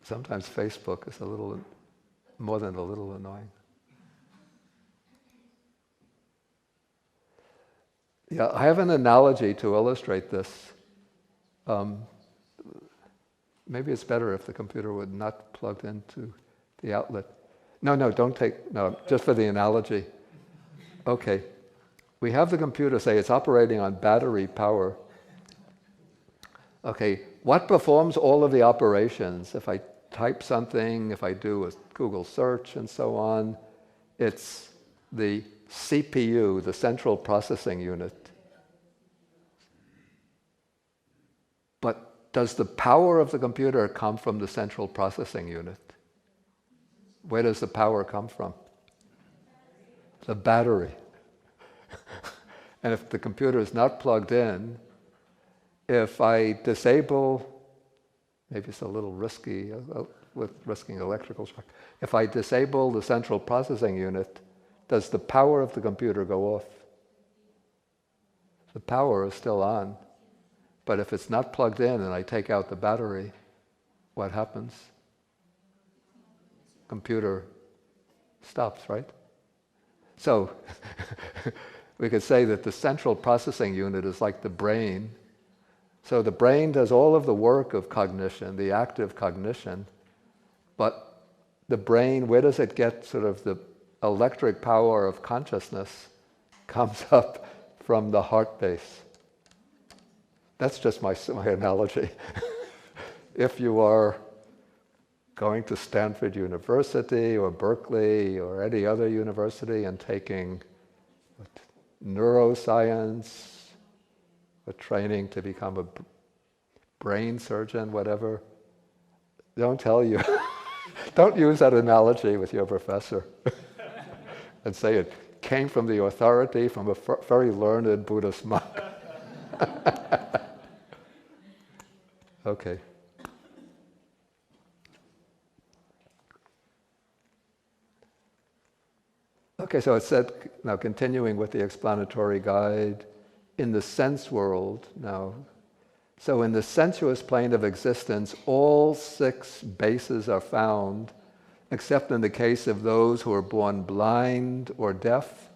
Sometimes Facebook is a little, more than a little annoying. Yeah, I have an analogy to illustrate this. Maybe it's better if the computer would not plug into the outlet. No, just for the analogy. Okay, we have the computer say it's operating on battery power. Okay, what performs all of the operations? If I type something, if I do a Google search and so on, it's the CPU, the central processing unit. But does the power of the computer come from the central processing unit? Where does the power come from? The battery. And if the computer is not plugged in, if I disable, maybe it's a little risky with risking electrical shock. If I disable the central processing unit, does the power of the computer go off? The power is still on. But if it's not plugged in and I take out the battery, what happens? Computer stops, right? So we could say that the central processing unit is like the brain. So the brain does all of the work of cognition, the active cognition, but the brain, where does it get sort of the electric power of consciousness? Comes up from the heart base. That's just my analogy. If you are going to Stanford University or Berkeley or any other university and taking neuroscience, or training to become a brain surgeon, whatever, don't tell you. Don't use that analogy with your professor and say it came from the authority from a very learned Buddhist monk. Okay. Okay, so it said, now continuing with the explanatory guide, in the sense world now. So in the sensuous plane of existence, all 6 bases are found, except in the case of those who are born blind or deaf.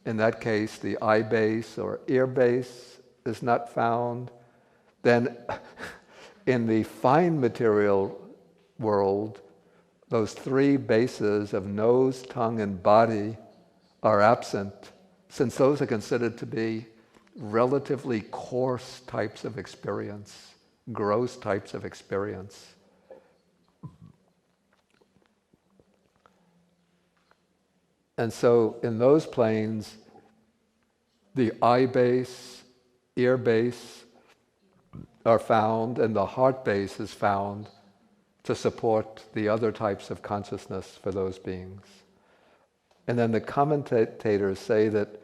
In that case, the eye base or ear base is not found. Then in the fine material world, those 3 bases of nose, tongue, and body are absent, since those are considered to be relatively coarse types of experience, gross types of experience. And so in those planes, the eye base, ear base are found, and the heart base is found to support the other types of consciousness for those beings. And then the commentators say that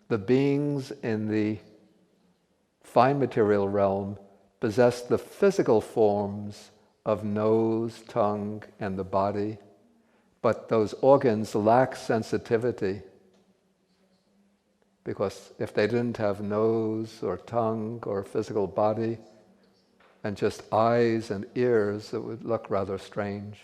the beings in the fine material realm possess the physical forms of nose, tongue, and the body, but those organs lack sensitivity, because if they didn't have nose or tongue or physical body and just eyes and ears, it would look rather strange.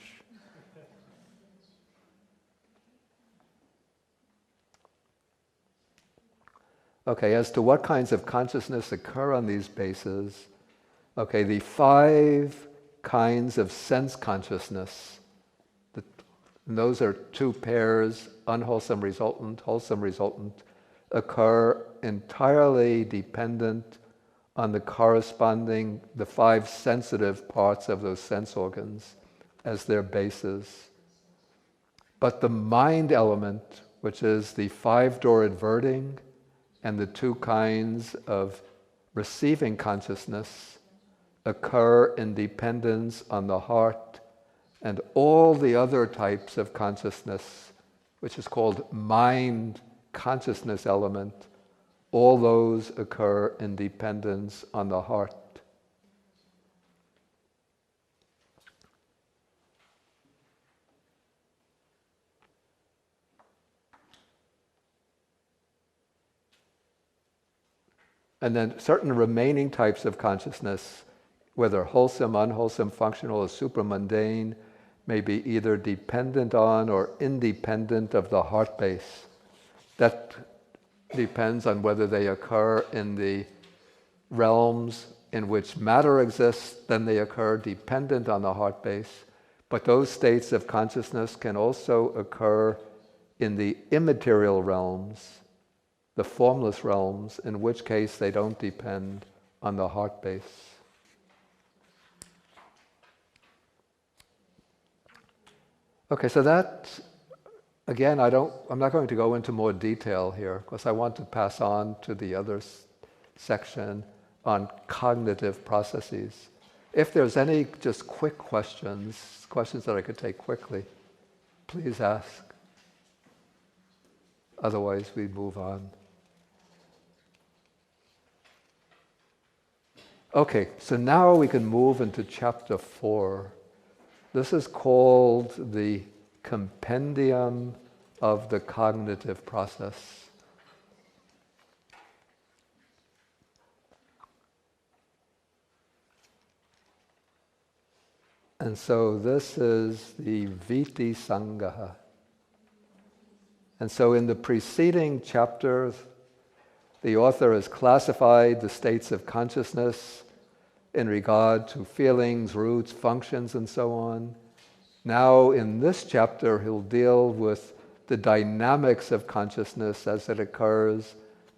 Okay, as to what kinds of consciousness occur on these bases, okay, the 5 kinds of sense consciousness, and those are 2 pairs, unwholesome resultant, wholesome resultant, occur entirely dependent on the 5 sensitive parts of those sense organs as their bases. But the mind element, which is the 5-door adverting, and the 2 kinds of receiving consciousness, occur in dependence on the heart, and all the other types of consciousness, which is called mind consciousness element, all those occur in dependence on the heart. And then certain remaining types of consciousness, whether wholesome, unwholesome, functional, or supramundane, may be either dependent on or independent of the heart base. That depends on whether they occur in the realms in which matter exists, then they occur dependent on the heart base. But those states of consciousness can also occur in the immaterial realms, the formless realms, in which case they don't depend on the heart base. Okay, so that, again, I'm not going to go into more detail here, because I want to pass on to the other section on cognitive processes. If there's any just quick questions that I could take quickly, please ask. Otherwise, we move on. Okay, so now we can move into chapter 4. This is called the Compendium of the Cognitive Process. And so this is the Viti Sangaha. And so in the preceding chapters, the author has classified the states of consciousness in regard to feelings, roots, functions, and so on. Now in this chapter, he'll deal with the dynamics of consciousness as it occurs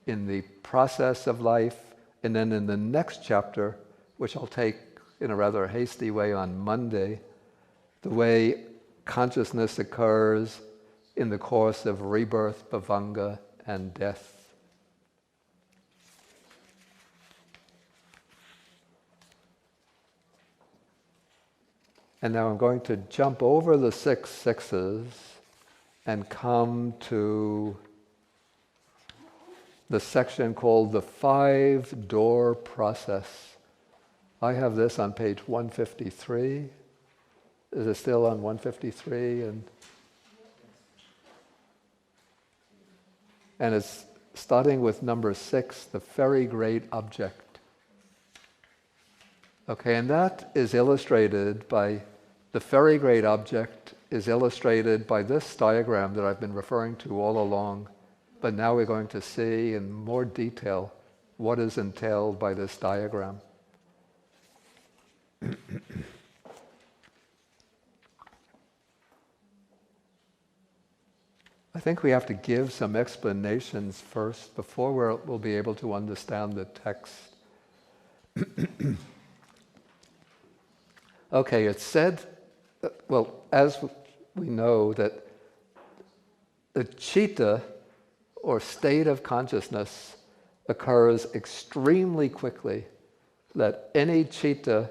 in the process of life, and then in the next chapter, which I'll take in a rather hasty way on Monday, the way consciousness occurs in the course of rebirth, bhavanga, and death. And now I'm going to jump over the 6 sixes and come to the section called the 5-door process. I have this on page 153. Is it still on 153? And it's starting with number 6, the very great object. Okay, and that is illustrated by, the very great object is illustrated by this diagram that I've been referring to all along. But now we're going to see in more detail what is entailed by this diagram. I think we have to give some explanations first before we'll be able to understand the text. Okay, it's said, well, as we know, that the citta, or state of consciousness, occurs extremely quickly, that any citta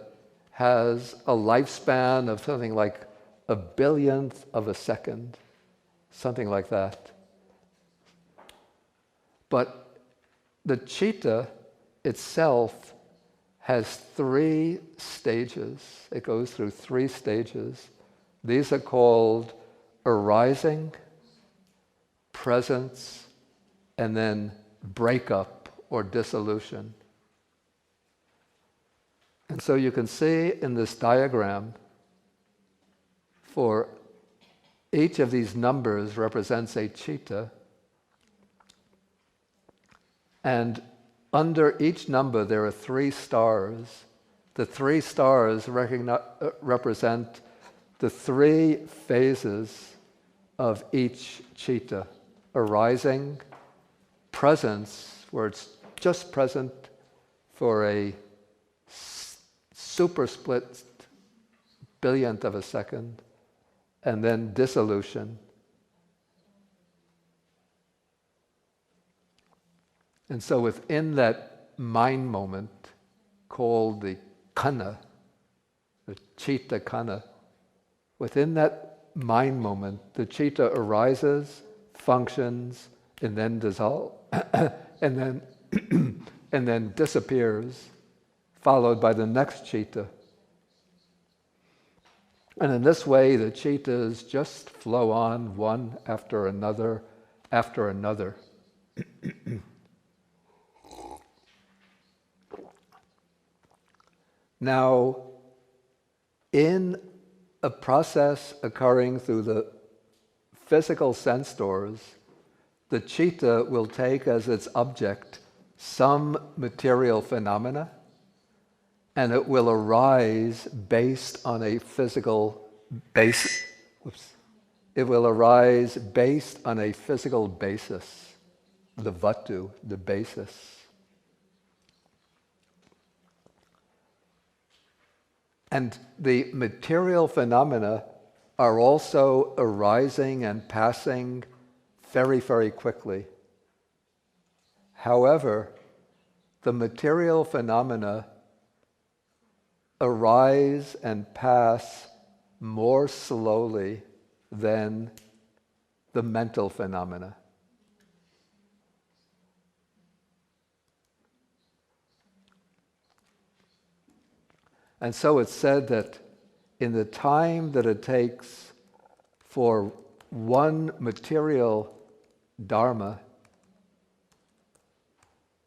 has a lifespan of something like 1/1000th of a second, something like that. But the citta itself has 3 stages. It goes through 3 stages. These are called arising, presence, and then breakup or dissolution. And so you can see in this diagram, for each of these numbers represents a citta, and under each number there are 3 stars. The 3 stars represent the 3 phases of each citta: arising, presence, where it's just present for a super split billionth of a second, and then dissolution. And so within that mind moment called the khanna, the citta khanna, within that mind moment, the citta arises, functions, and then dissolves, and then disappears, followed by the next citta. And in this way, the cittas just flow on, one after another, after another. Now, in a process occurring through the physical sense doors, the citta will take as its object some material phenomena, and it will arise based on a physical basis. It will arise based on a physical basis, the vatu, the basis. And the material phenomena are also arising and passing very, very quickly. However, the material phenomena arise and pass more slowly than the mental phenomena. And so it's said that in the time that it takes for one material dharma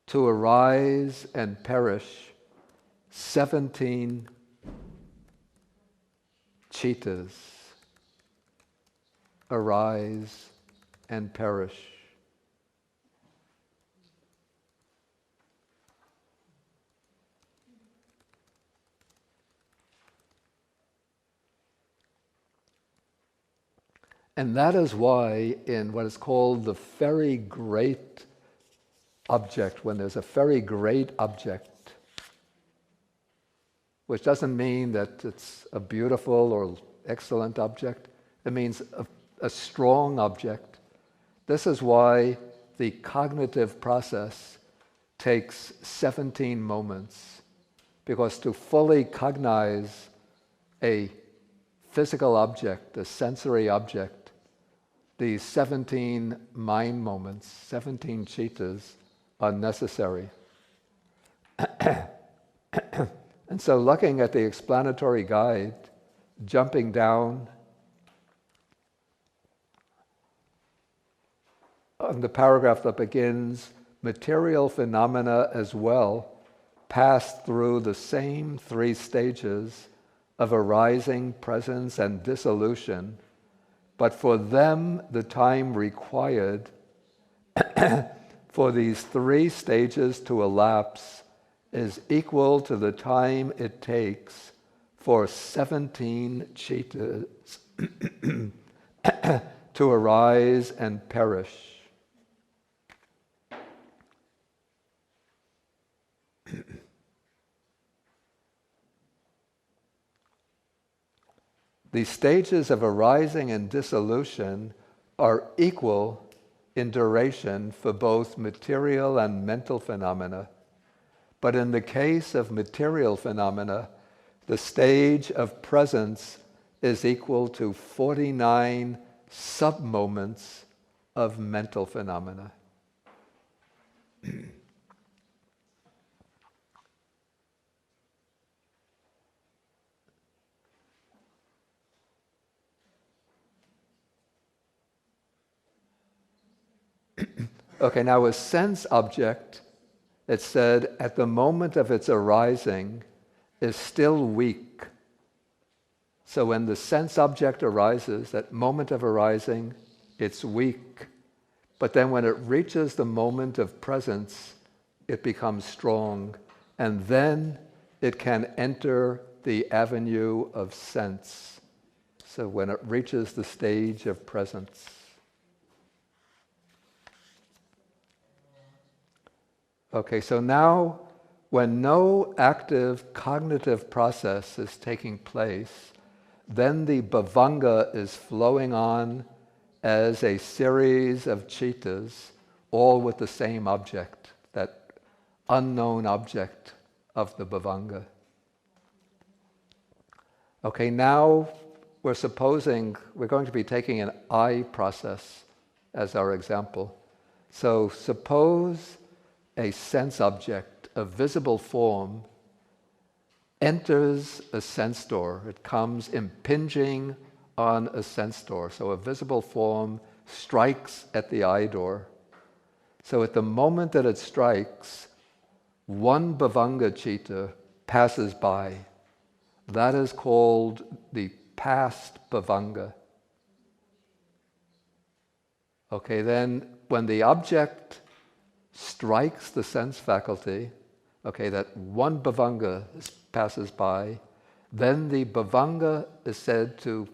to arise and perish, 17 cittas arise and perish. And that is why in what is called the very great object, when there's a very great object, which doesn't mean that it's a beautiful or excellent object, it means a strong object. This is why the cognitive process takes 17 moments, because to fully cognize a physical object, a sensory object, these 17 mind moments, 17 citas, are necessary. And so looking at the explanatory guide, jumping down on the paragraph that begins, material phenomena as well pass through the same three stages of arising, presence, and dissolution, but for them the time required for these three stages to elapse is equal to the time it takes for 17 citas to arise and perish. The stages of arising and dissolution are equal in duration for both material and mental phenomena. But in the case of material phenomena, the stage of presence is equal to 49 sub-moments of mental phenomena. Okay, now a sense object, it said, at the moment of its arising, is still weak. So when the sense object arises, that moment of arising, it's weak. But then when it reaches the moment of presence, it becomes strong. And then it can enter the avenue of sense. So when it reaches the stage of presence. Okay, so now when no active cognitive process is taking place, then the bhavanga is flowing on as a series of citas, all with the same object, that unknown object of the bhavanga. Okay, now we're going to be taking an I process as our example. So suppose a sense object, a visible form, enters a sense door. It comes impinging on a sense door. So a visible form strikes at the eye door. So at the moment that it strikes, one bhavanga citta passes by. That is called the past bhavanga. Okay, then when the object strikes the sense faculty, okay, that one bhavanga passes by, then the bhavanga is said to,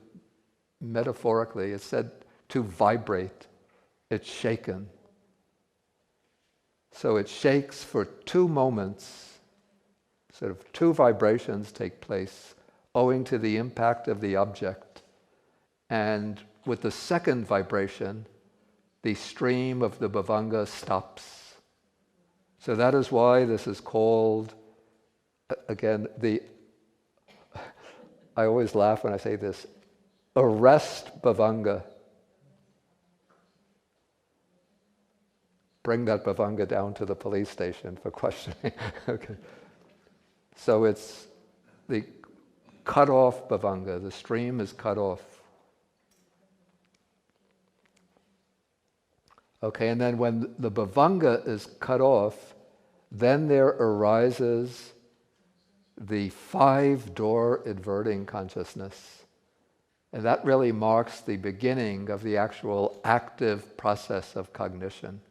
metaphorically, it's said to vibrate. It's shaken. So it shakes for 2 moments, sort of 2 vibrations take place owing to the impact of the object. And with the second vibration, the stream of the bhavanga stops. So that is why this is called, again, I always laugh when I say this, arrest bhavanga. Bring that bhavanga down to the police station for questioning. Okay. So it's the cut off bhavanga, the stream is cut off. Okay, and then when the bhavanga is cut off, then there arises the 5-door adverting consciousness. And that really marks the beginning of the actual active process of cognition.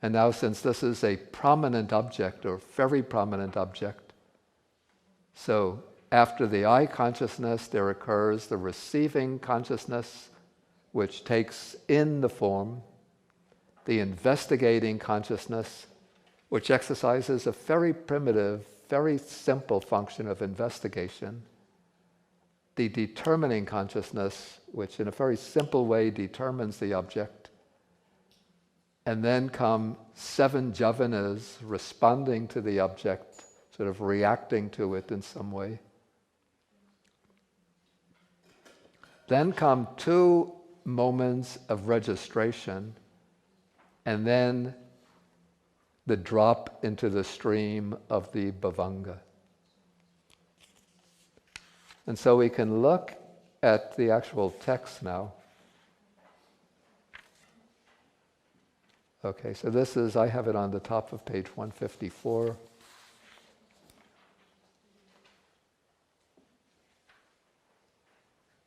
And now, since this is a prominent object, or very prominent object, so after the I consciousness, there occurs the receiving consciousness, which takes in the form, the investigating consciousness, which exercises a very primitive, very simple function of investigation, the determining consciousness, which in a very simple way determines the object, and then come 7 jhavanas responding to the object, sort of reacting to it in some way. Then come 2 moments of registration, and then the drop into the stream of the bhavanga. And so we can look at the actual text now. Okay, so this is, I have it on the top of page 154.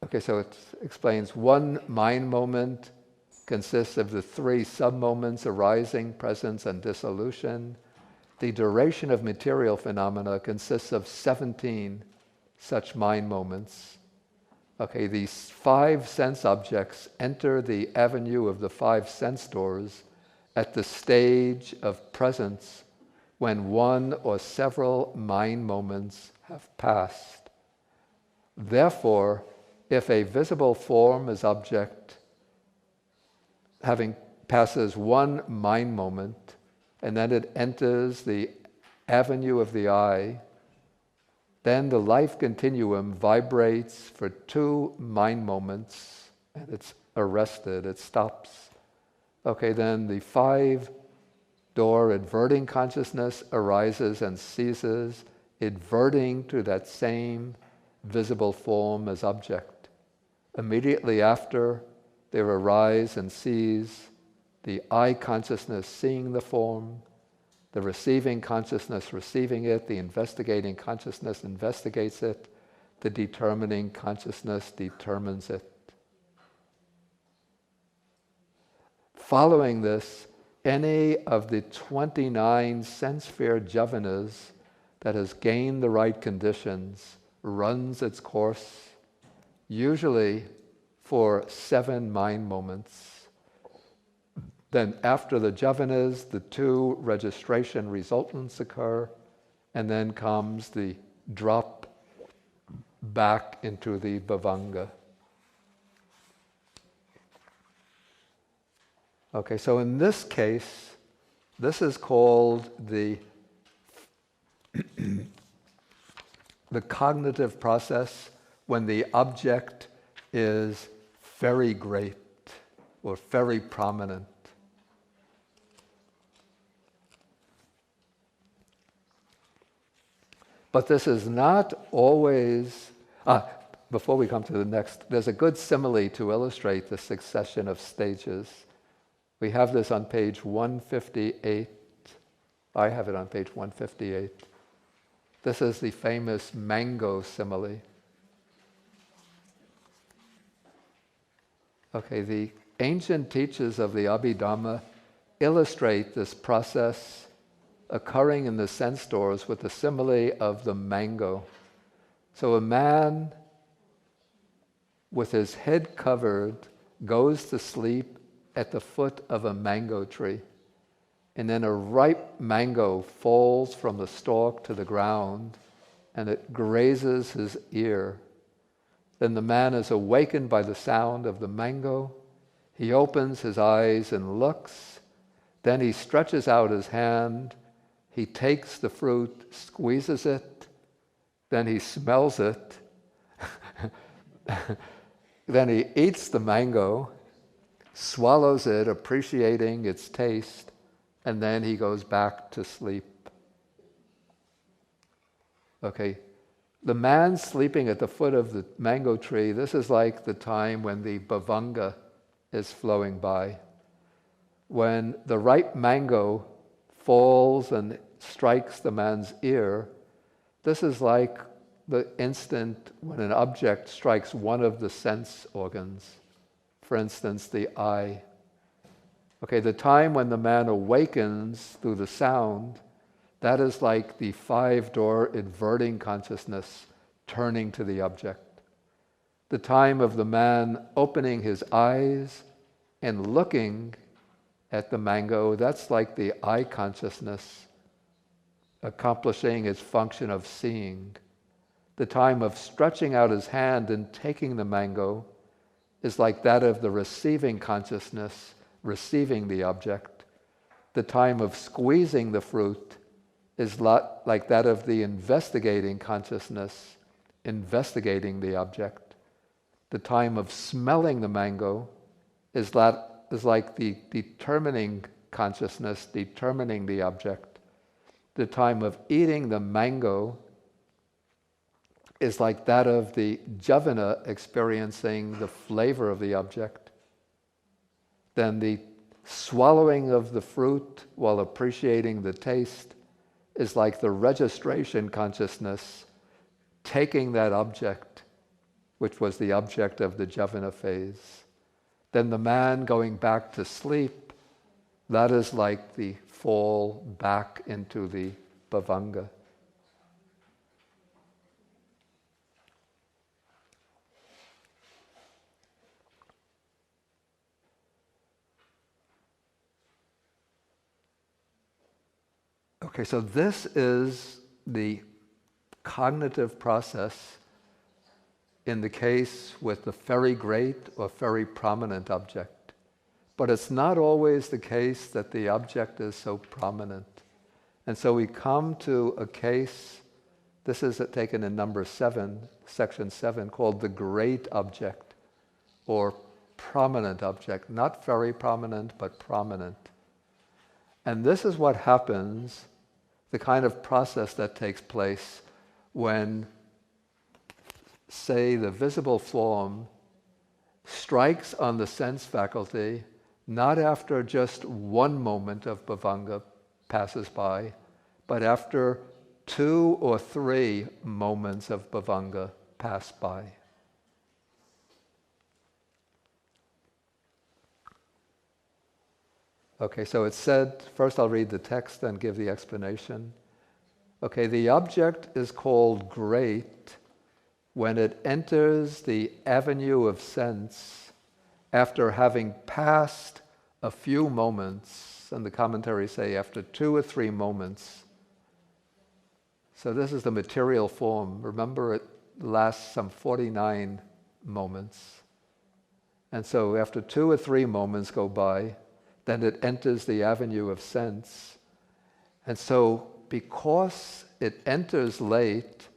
Okay, so it explains 1 mind moment consists of the 3 sub-moments arising, presence, and dissolution. The duration of material phenomena consists of 17 such mind moments. Okay, these 5 sense objects enter the avenue of the 5 sense doors at the stage of presence when 1 or several mind moments have passed. Therefore, if a visible form is object, having passes 1 mind moment, and then it enters the avenue of the I, then the life continuum vibrates for 2 mind moments, and it's arrested, it stops. Okay, then the 5-door adverting consciousness arises and ceases, adverting to that same visible form as object. Immediately after, there arise and cease the I consciousness seeing the form, the receiving consciousness receiving it, the investigating consciousness investigates it, the determining consciousness determines it. Following this, any of the 29 sense sphere jhavanas that has gained the right conditions runs its course, usually for 7 mind moments. Then after the jhavanas, the 2 registration resultants occur, and then comes the drop back into the bhavanga. Okay, so in this case, this is called the cognitive process when the object is very great or very prominent. But this is not always... before we come to the next, there's a good simile to illustrate the succession of stages. We have this on page 158. I have it on page 158. This is the famous mango simile. Okay, the ancient teachers of the Abhidhamma illustrate this process occurring in the sense doors with the simile of the mango. So a man with his head covered goes to sleep at the foot of a mango tree, and then a ripe mango falls from the stalk to the ground, and it grazes his ear. Then the man is awakened by the sound of the mango. He opens his eyes and looks. Then he stretches out his hand. He takes the fruit, squeezes it. Then he smells it. Then he eats the mango, swallows it, appreciating its taste, and then he goes back to sleep. Okay, the man sleeping at the foot of the mango tree, this is like the time when the bhavanga is flowing by. When the ripe mango falls and strikes the man's ear, this is like the instant when an object strikes one of the sense organs. For instance, the eye. Okay, the time when the man awakens through the sound, that is like the 5-door adverting consciousness turning to the object. The time of the man opening his eyes and looking at the mango, that's like the eye consciousness accomplishing its function of seeing. The time of stretching out his hand and taking the mango is like that of the receiving consciousness, receiving the object. The time of squeezing the fruit is like that of the investigating consciousness, investigating the object. The time of smelling the mango is like the determining consciousness, determining the object. The time of eating the mango is like that of the javana experiencing the flavor of the object. Then the swallowing of the fruit while appreciating the taste is like the registration consciousness taking that object, which was the object of the javana phase. Then the man going back to sleep, that is like the fall back into the bhavanga. Okay, so this is the cognitive process in the case with the very great or very prominent object. But it's not always the case that the object is so prominent. And so we come to a case, this is taken in number 7, section 7, called the great object or prominent object. Not very prominent, but prominent. And this is what happens, the kind of process that takes place when, say, the visible form strikes on the sense faculty, not after just one moment of bhavanga passes by, but after 2 or 3 moments of bhavanga pass by. Okay, so it's said, first I'll read the text and give the explanation. Okay, the object is called great when it enters the avenue of sense after having passed a few moments, and the commentaries say after 2 or 3 moments. So this is the material form. Remember, it lasts some 49 moments. And so after 2 or 3 moments go by, then it enters the avenue of sense. And so because it enters late,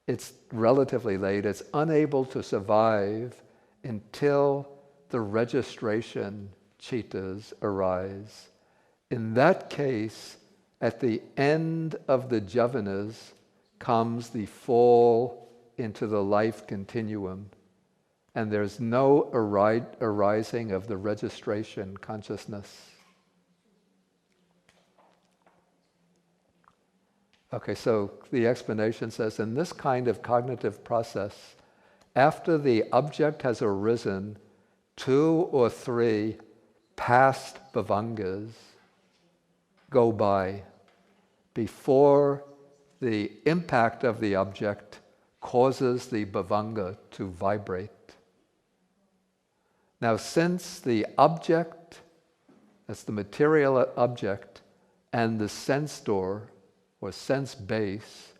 it's relatively late, it's unable to survive until the registration chittas arise. In that case, at the end of the javanas comes the fall into the life continuum. And there's no arising of the registration consciousness. Okay, so the explanation says, in this kind of cognitive process, after the object has arisen, 2 or 3 past bhavangas go by before the impact of the object causes the bhavanga to vibrate. Now, since the object, that's the material object, and the sense door, or sense base,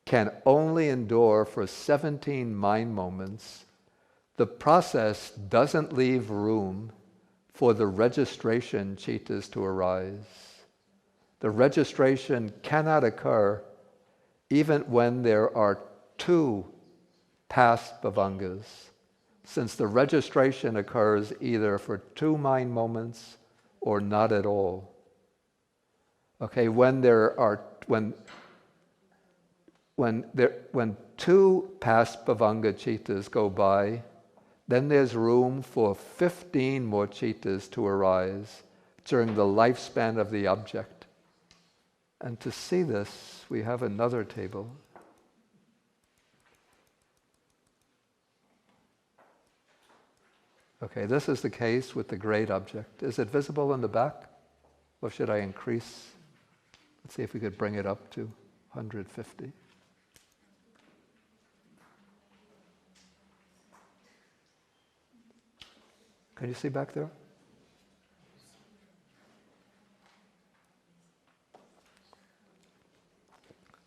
can only endure for 17 mind moments, the process doesn't leave room for the registration chittas to arise. The registration cannot occur even when there are 2 past bhavangas, since the registration occurs either for 2 mind moments or not at all. Okay, when 2 past bhavanga chittas go by, then there's room for 15 more chittas to arise during the lifespan of the object. And to see this, we have another table. Okay, this is the case with the great object. Is it visible in the back? Or should I increase? Let's see if we could bring it up to 150. Can you see back there?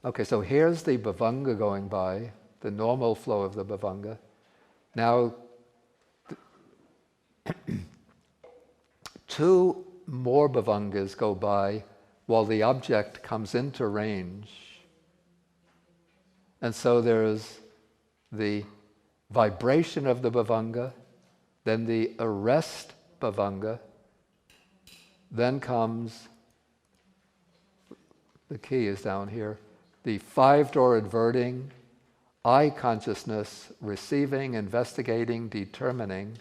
Okay, so here's the bhavanga going by, the normal flow of the bhavanga. Now, two more bhavangas go by while the object comes into range. And so there's the vibration of the bhavanga, then the arrest bhavanga, then comes, the key is down here, the five-door adverting, I consciousness, receiving, investigating, determining.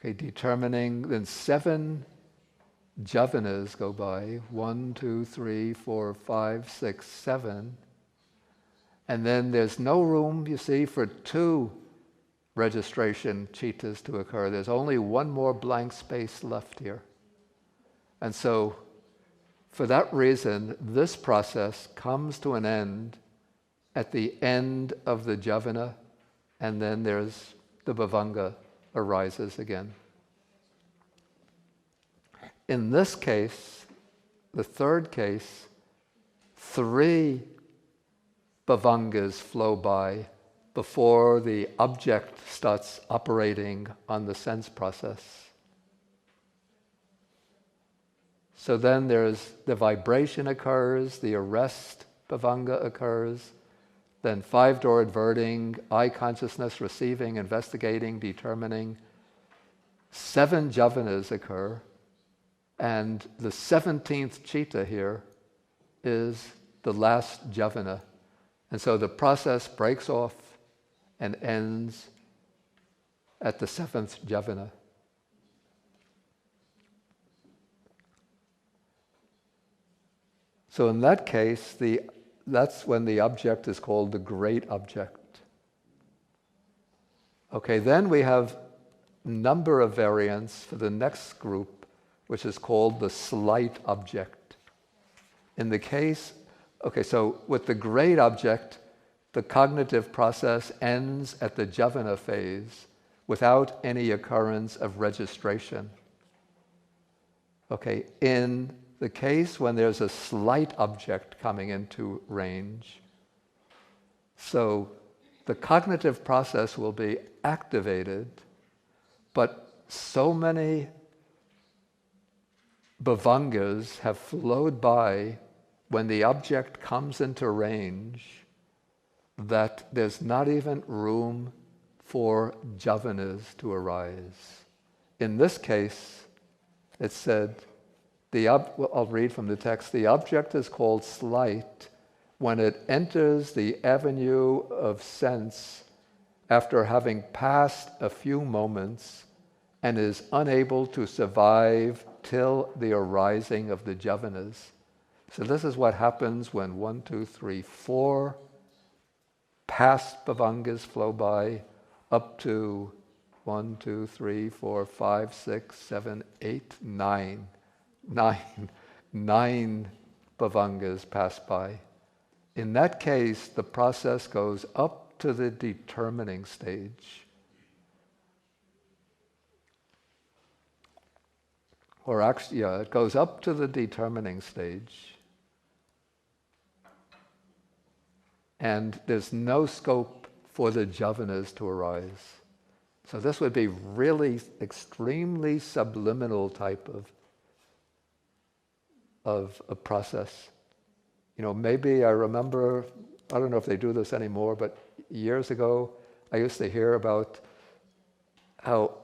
Okay, determining, then 7 jhavanas go by, 1, 2, 3, 4, 5, 6, 7. And then there's no room, you see, for 2 registration chittas to occur. There's only one more blank space left here. And so, for that reason, this process comes to an end at the end of the jhavana, and then there's the bhavanga arises again. In this case, the third case, 3 bhavangas flow by before the object starts operating on the sense process. So then there's the vibration occurs, the arrest bhavanga occurs, then 5-door adverting, I consciousness, receiving, investigating, determining. 7 jhavanas occur, and the 17th citta here is the last jhavana. And so the process breaks off and ends at the 7th jhavana. So in that case, that's when the object is called the great object. Okay, then we have a number of variants for the next group, which is called the slight object. In the case, okay, so with the great object, the cognitive process ends at the jhavana phase without any occurrence of registration. Okay, in the case when there's a slight object coming into range, so the cognitive process will be activated, but so many bhavangas have flowed by when the object comes into range that there's not even room for jhavanas to arise. In this case, it said, I'll read from the text, the object is called slight when it enters the avenue of sense after having passed a few moments and is unable to survive till the arising of the jhavanas. So this is what happens when 1, 2, 3, 4 past bhavangas flow by up to 1, 2, 3, 4, 5, 6, 7, 8, 9. 9 bhavangas pass by. In that case, the process goes up to the determining stage. Or actually, it goes up to the determining stage. And there's no scope for the jhavanas to arise. So this would be really extremely subliminal type of a process. You know, maybe I remember, I don't know if they do this anymore, but years ago, I used to hear about how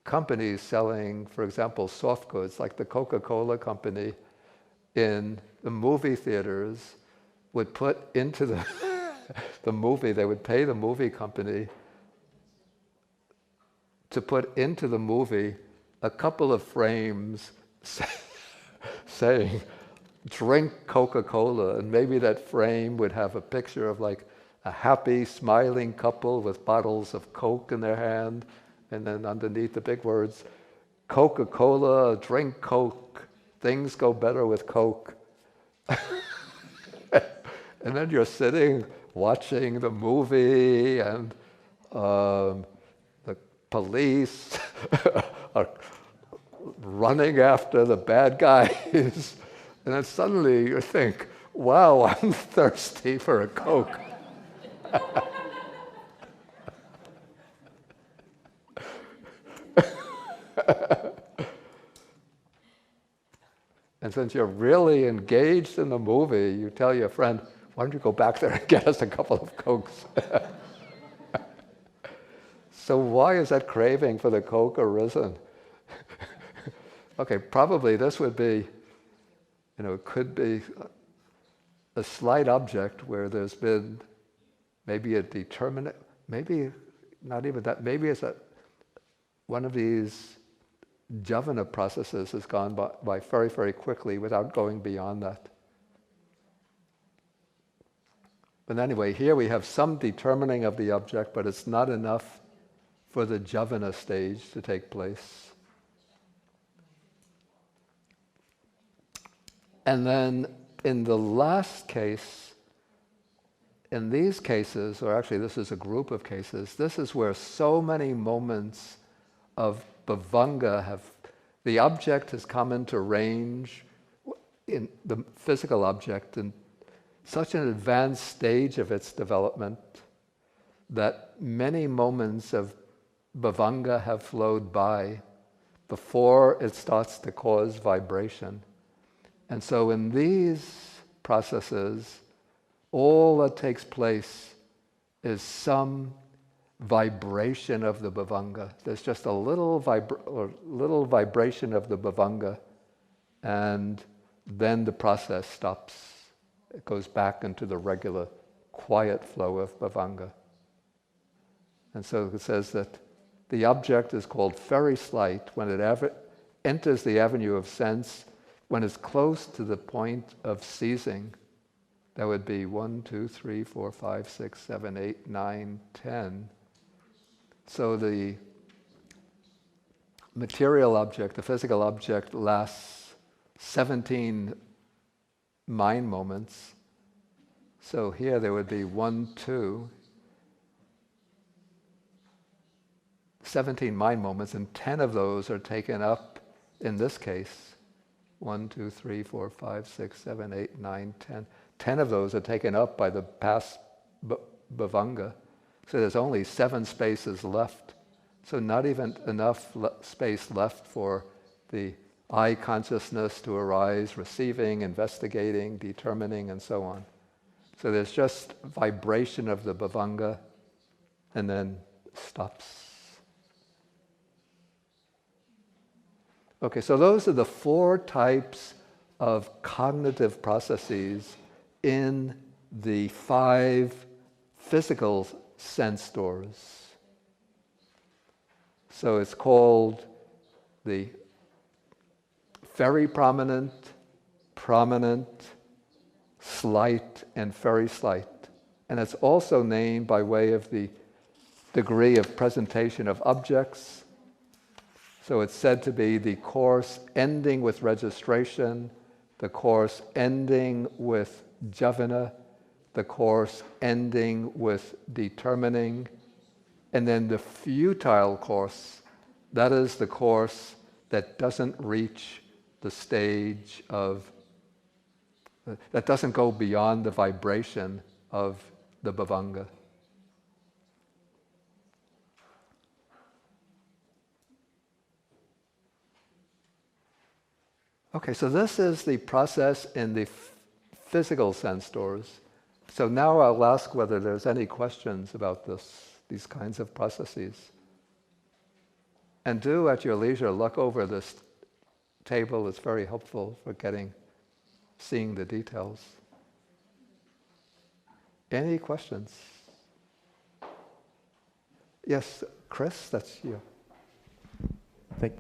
companies selling, for example, soft goods, like the Coca-Cola company, in the movie theaters, would put into the movie, they would pay the movie company to put into the movie a couple of frames saying, drink Coca-Cola, and maybe that frame would have a picture of like a happy, smiling couple with bottles of Coke in their hand, and then underneath the big words, Coca-Cola, drink Coke, things go better with Coke. And then you're sitting watching the movie, and the police are running after the bad guys. And then suddenly you think, wow, I'm thirsty for a Coke. And since you're really engaged in the movie, you tell your friend, why don't you go back there and get us a couple of Cokes? So why is that craving for the Coke arisen? Okay, probably this would be, it could be a slight object where there's been maybe a determinate, maybe not even that, maybe it's one of these jhavana processes has gone by very, very quickly without going beyond that. But anyway, here we have some determining of the object, but it's not enough for the jhavana stage to take place. And then in the last case, in these cases, or actually this is a group of cases, this is where so many moments of bhavanga the object has come into range in the physical object in such an advanced stage of its development that many moments of bhavanga have flowed by before it starts to cause vibration. And so in these processes, all that takes place is some vibration of the bhavanga. There's just a little vibration of the bhavanga, and then the process stops. It goes back into the regular quiet flow of bhavanga. And so it says that the object is called very slight when it enters the avenue of sense, when it's close to the point of ceasing. That would be 1, 2, 3, 4, 5, 6, 7, 8, 9, 10. So the material object, the physical object, lasts 17 mind moments. So here there would be 1, 2, 17 mind moments, and 10 of those are taken up, in this case, 1, 2, 3, 4, 5, 6, 7, 8, 9, 10. 10 of those are taken up by the past bhavanga. So there's only 7 spaces left. So not even enough space left for the I consciousness to arise, receiving, investigating, determining, and so on. So there's just vibration of the bhavanga, and then stops. Okay, so those are the 4 types of cognitive processes in the 5 physical sense doors. So it's called the very prominent, slight, and very slight. And it's also named by way of the degree of presentation of objects. So it's said to be the course ending with registration, the course ending with jhavana, the course ending with determining, and then the futile course, that is the course that doesn't reach the stage of, that doesn't go beyond the vibration of the bhavanga. Okay, so this is the process in the physical sense doors. So now I'll ask whether there's any questions about these kinds of processes. And do, at your leisure, look over this table. It's very helpful for seeing the details. Any questions? Yes, Chris, that's you. Thank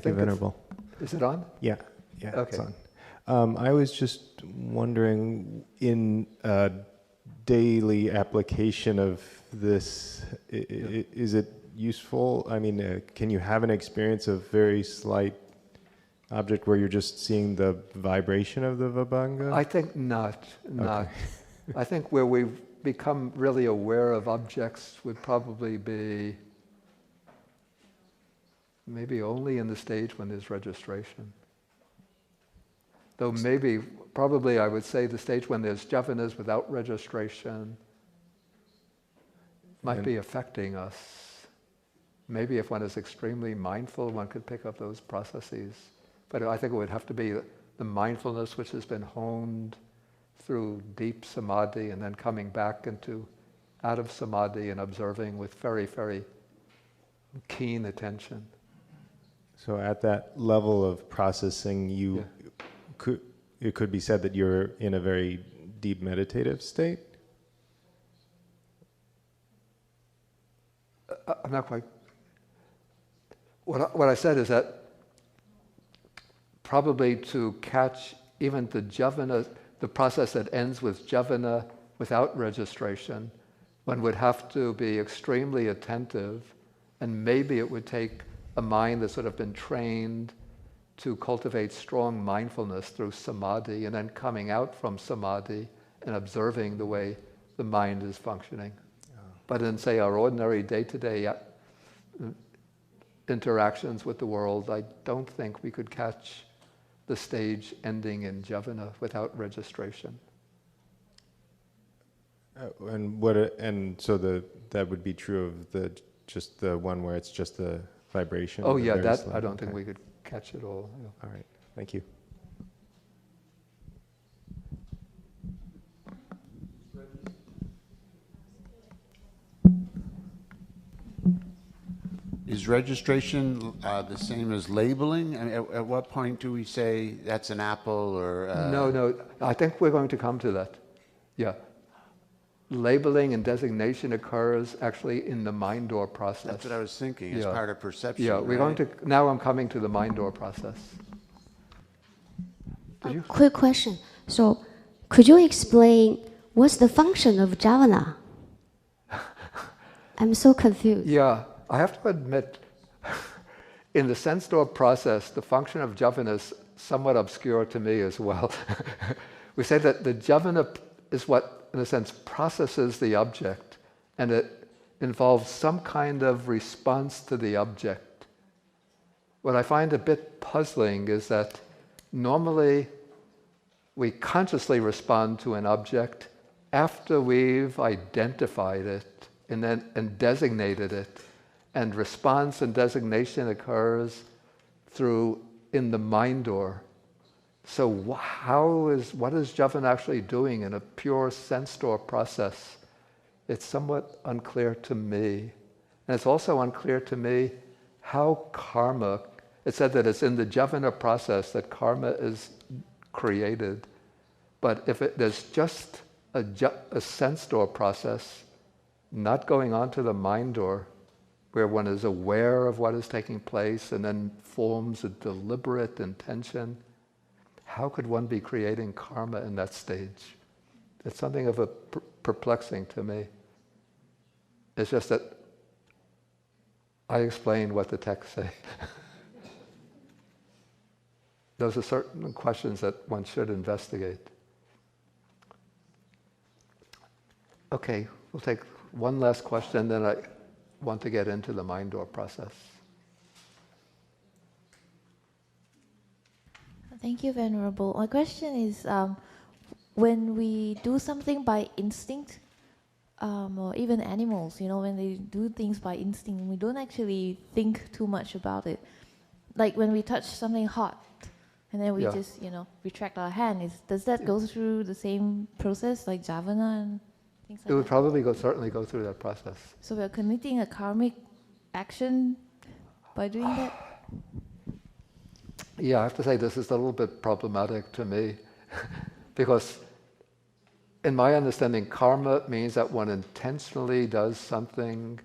you, Venerable. Is it on? Yeah, okay. It's on. I was just wondering, in daily application of this, is it useful? I mean, can you have an experience of very slight object where you're just seeing the vibration of the Vibhanga? I think not. Okay. I think where we've become really aware of objects would probably be maybe only in the stage when there's registration. Though maybe, probably I would say the stage when there's jhavanas without registration might be affecting us. Maybe if one is extremely mindful, one could pick up those processes. But I think it would have to be the mindfulness which has been honed through deep samadhi and then coming back out of samadhi and observing with very, very keen attention. So at that level of processing, it could be said that you're in a very deep meditative state? I'm not quite... What I said is that probably to catch even the jhavana, the process that ends with jhavana without registration, one would have to be extremely attentive, and maybe it would take a mind that's sort of been trained to cultivate strong mindfulness through samadhi, and then coming out from samadhi and observing the way the mind is functioning. But in, say, our ordinary day-to-day interactions with the world, I don't think we could catch the stage ending in jhavana without registration. That would be true of just the one where it's just the vibration? Oh yeah, that I don't think we could catch it all. Yeah. All right, thank you. Is registration the same as labeling? I mean, at what point do we say that's an apple or... No, I think we're going to come to that. Yeah. Labeling and designation occurs actually in the mind door process. That's what I was thinking, as part of perception. Yeah, we're going to... Now I'm coming to the mind door process. Quick question. So, could you explain what's the function of jhavana? I'm so confused. Yeah. I have to admit, in the sense door process, the function of jhavana is somewhat obscure to me as well. We say that the jhavana is what, in a sense, processes the object, and it involves some kind of response to the object. What I find a bit puzzling is that normally we consciously respond to an object after we've identified it and designated it. And response and designation occurs in the mind door. So what is jhavana actually doing in a pure sense door process? It's somewhat unclear to me. And it's also unclear to me how karma, it said that it's in the jhavana process that karma is created. But if there's just a sense door process, not going on to the mind door, where one is aware of what is taking place and then forms a deliberate intention, how could one be creating karma in that stage? It's something of a perplexing to me. It's just that I explain what the texts say. Those are certain questions that one should investigate. Okay, we'll take one last question, then I want to get into the mind door process. Thank you, Venerable. My question is, when we do something by instinct, or even animals, when they do things by instinct, we don't actually think too much about it. Like when we touch something hot, and then we just, retract our hand. Does that go through the same process like jhavana and things like that? It would probably certainly go through that process. So we're committing a karmic action by doing that? Yeah, I have to say this is a little bit problematic to me because in my understanding, karma means that one intentionally does something,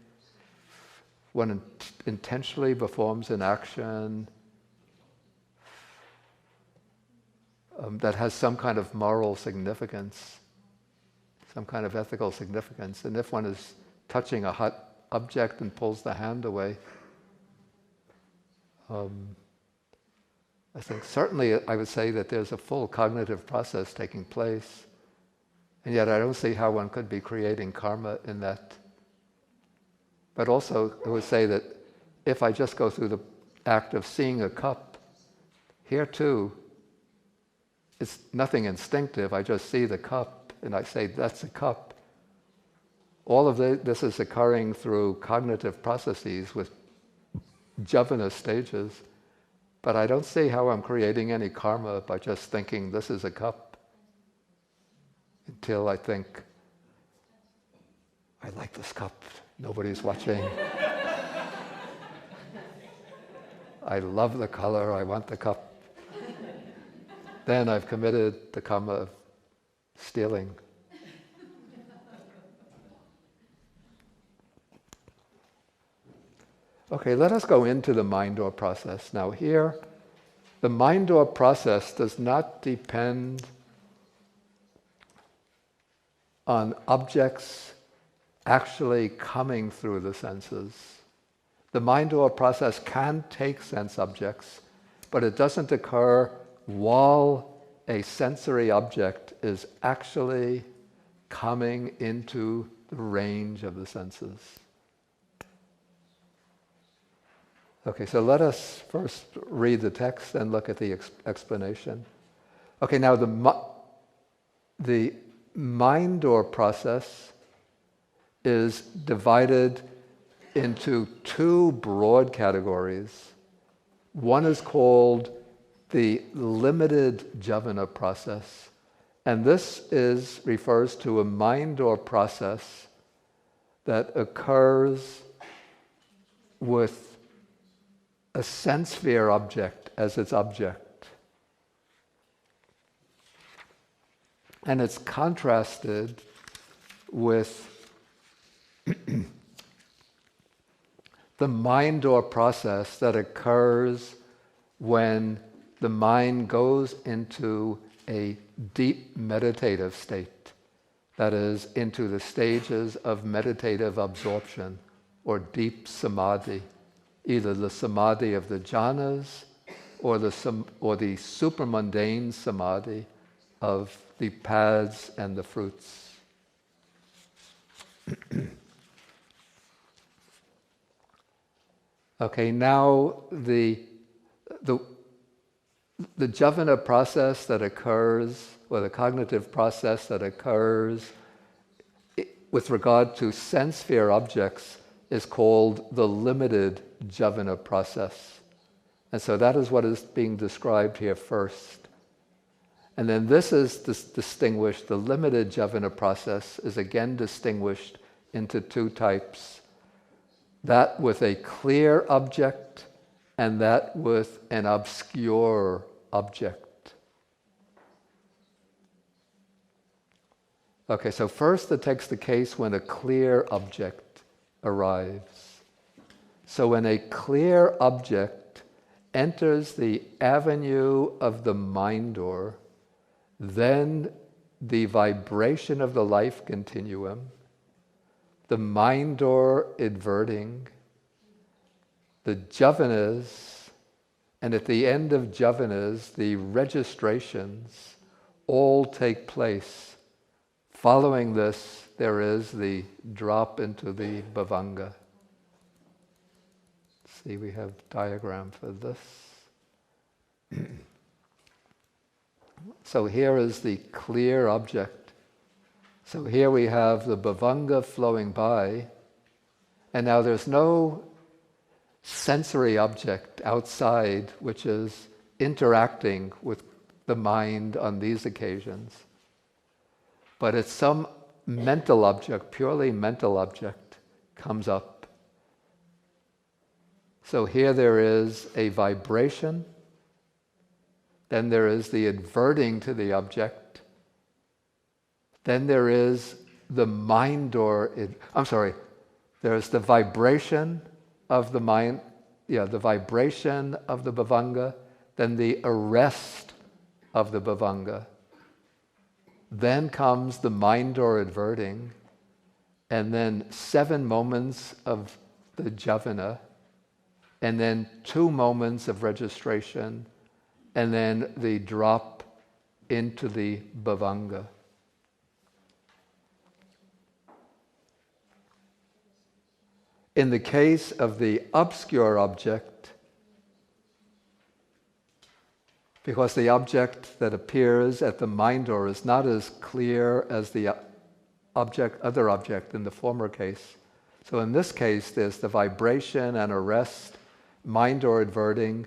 one intentionally performs an action that has some kind of moral significance. some kind of ethical significance. And if one is touching a hot object and pulls the hand away, I think certainly I would say that there's a full cognitive process taking place, and yet I don't see how one could be creating karma in that. But also I would say that if I just go through the act of seeing a cup, here too, it's nothing instinctive. I just see the cup and I say, that's a cup. All of this is occurring through cognitive processes with jhavana stages, but I don't see how I'm creating any karma by just thinking this is a cup until I think, I like this cup, nobody's watching. I love the color, I want the cup. Then I've committed the karma of stealing. Okay, let us go into the mind-door process. Now here, the mind-door process does not depend on objects actually coming through the senses. The mind-door process can take sense objects, but it doesn't occur while a sensory object is actually coming into the range of the senses. Okay, so let us first read the text and look at the explanation. Okay, now the mind-door process is divided into two broad categories. One is called the limited jhavana process, and this refers to a mind-door process that occurs with a sense sphere object as its object. And it's contrasted with the mind-door process that occurs when the mind goes into a deep meditative state, that is, into the stages of meditative absorption or deep samadhi, either the samadhi of the jhanas or the supramundane samadhi of the paths and the fruits. Okay, now the jhavana process that occurs, or the cognitive process that occurs with regard to sense sphere objects is called the limited jhavana process. And so that is what is being described here first. And then this is distinguished, the limited jhavana process is again distinguished into two types. That with a clear object and that with an obscure object. Okay, so first it takes the case when a clear object arrives. So when a clear object enters the avenue of the mind door, then the vibration of the life continuum, the mind door adverting, the jhavanas, and at the end of jhavanas, the registrations all take place. Following this, there is the drop into the bhavanga. See, we have a diagram for this. So here is the clear object. So here we have the bhavanga flowing by, and now there's no sensory object outside which is interacting with the mind on these occasions. But it's some mental object, purely mental object, comes up. So here there is a vibration, then there is the adverting to the object, then there is the mind door, there's the vibration of the mind, the vibration of the bhavanga, then the arrest of the bhavanga. Then comes the mind door adverting, and then 7 moments of the javana, and then 2 moments of registration, and then the drop into the bhavanga. In the case of the obscure object, because the object that appears at the mind door is not as clear as the other object in the former case. So in this case, there's the vibration and arrest, mind door adverting,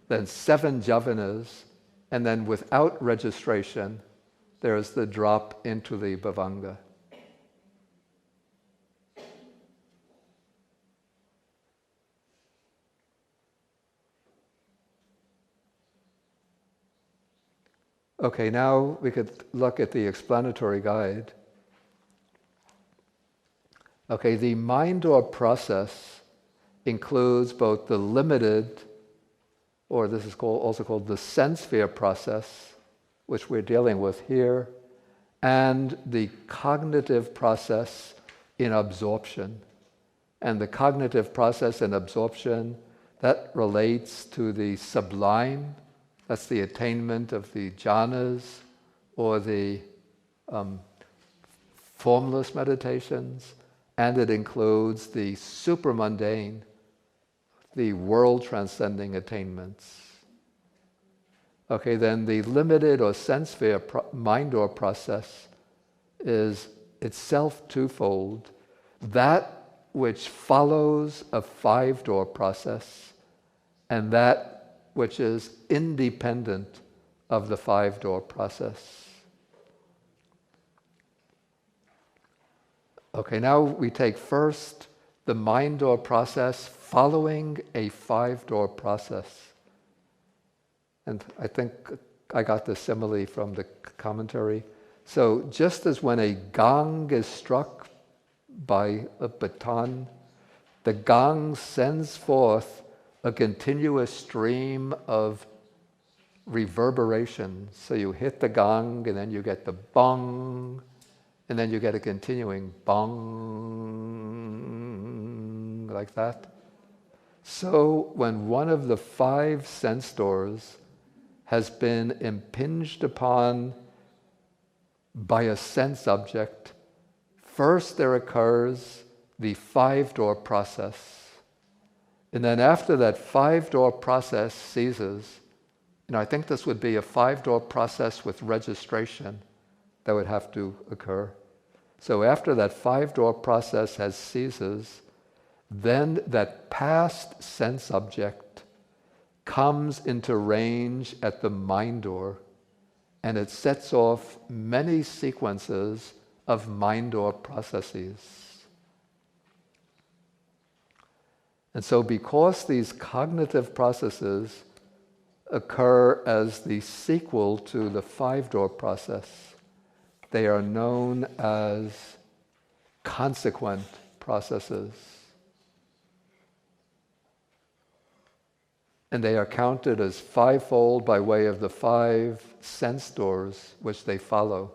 then 7 javanas, and then without registration, there's the drop into the bhavanga. Okay, now we could look at the explanatory guide. Okay, the mind door process includes both the limited, or this is also called the sense sphere process, which we're dealing with here, and the cognitive process in absorption. And the cognitive process in absorption, that relates to the sublime. That's the attainment of the jhanas or the formless meditations, and it includes the supramundane, the world-transcending attainments. Okay, then the limited or sense sphere mind door process is itself twofold. That which follows a 5-door process, and that which is independent of the 5-door process. Okay, now we take first the mind door process following a 5-door process. And I think I got the simile from the commentary. So just as when a gong is struck by a baton, the gong sends forth a continuous stream of reverberation. So you hit the gong, and then you get the bong, and then you get a continuing bong, like that. So when one of the 5 sense doors has been impinged upon by a sense object, first there occurs the 5-door process. And then after that 5-door process ceases, I think this would be a 5-door process with registration that would have to occur. So after that 5-door process has ceases, then that past sense object comes into range at the mind door, and it sets off many sequences of mind door processes. And so because these cognitive processes occur as the sequel to the 5-door process, they are known as consequent processes. And they are counted as 5-fold by way of the 5 sense doors which they follow,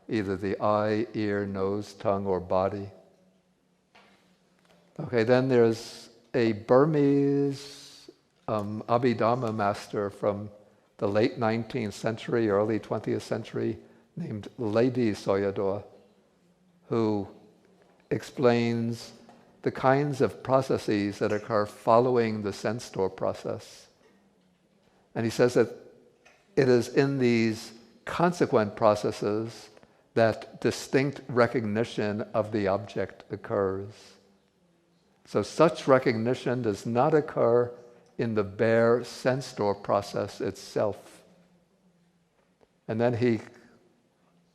either the eye, ear, nose, tongue, or body. Okay, then there's a Burmese Abhidhamma master from the late 19th century, early 20th century, named Ledi Soyador, who explains the kinds of processes that occur following the sense door process. And he says that it is in these consequent processes that distinct recognition of the object occurs. So such recognition does not occur in the bare sense door process itself. And then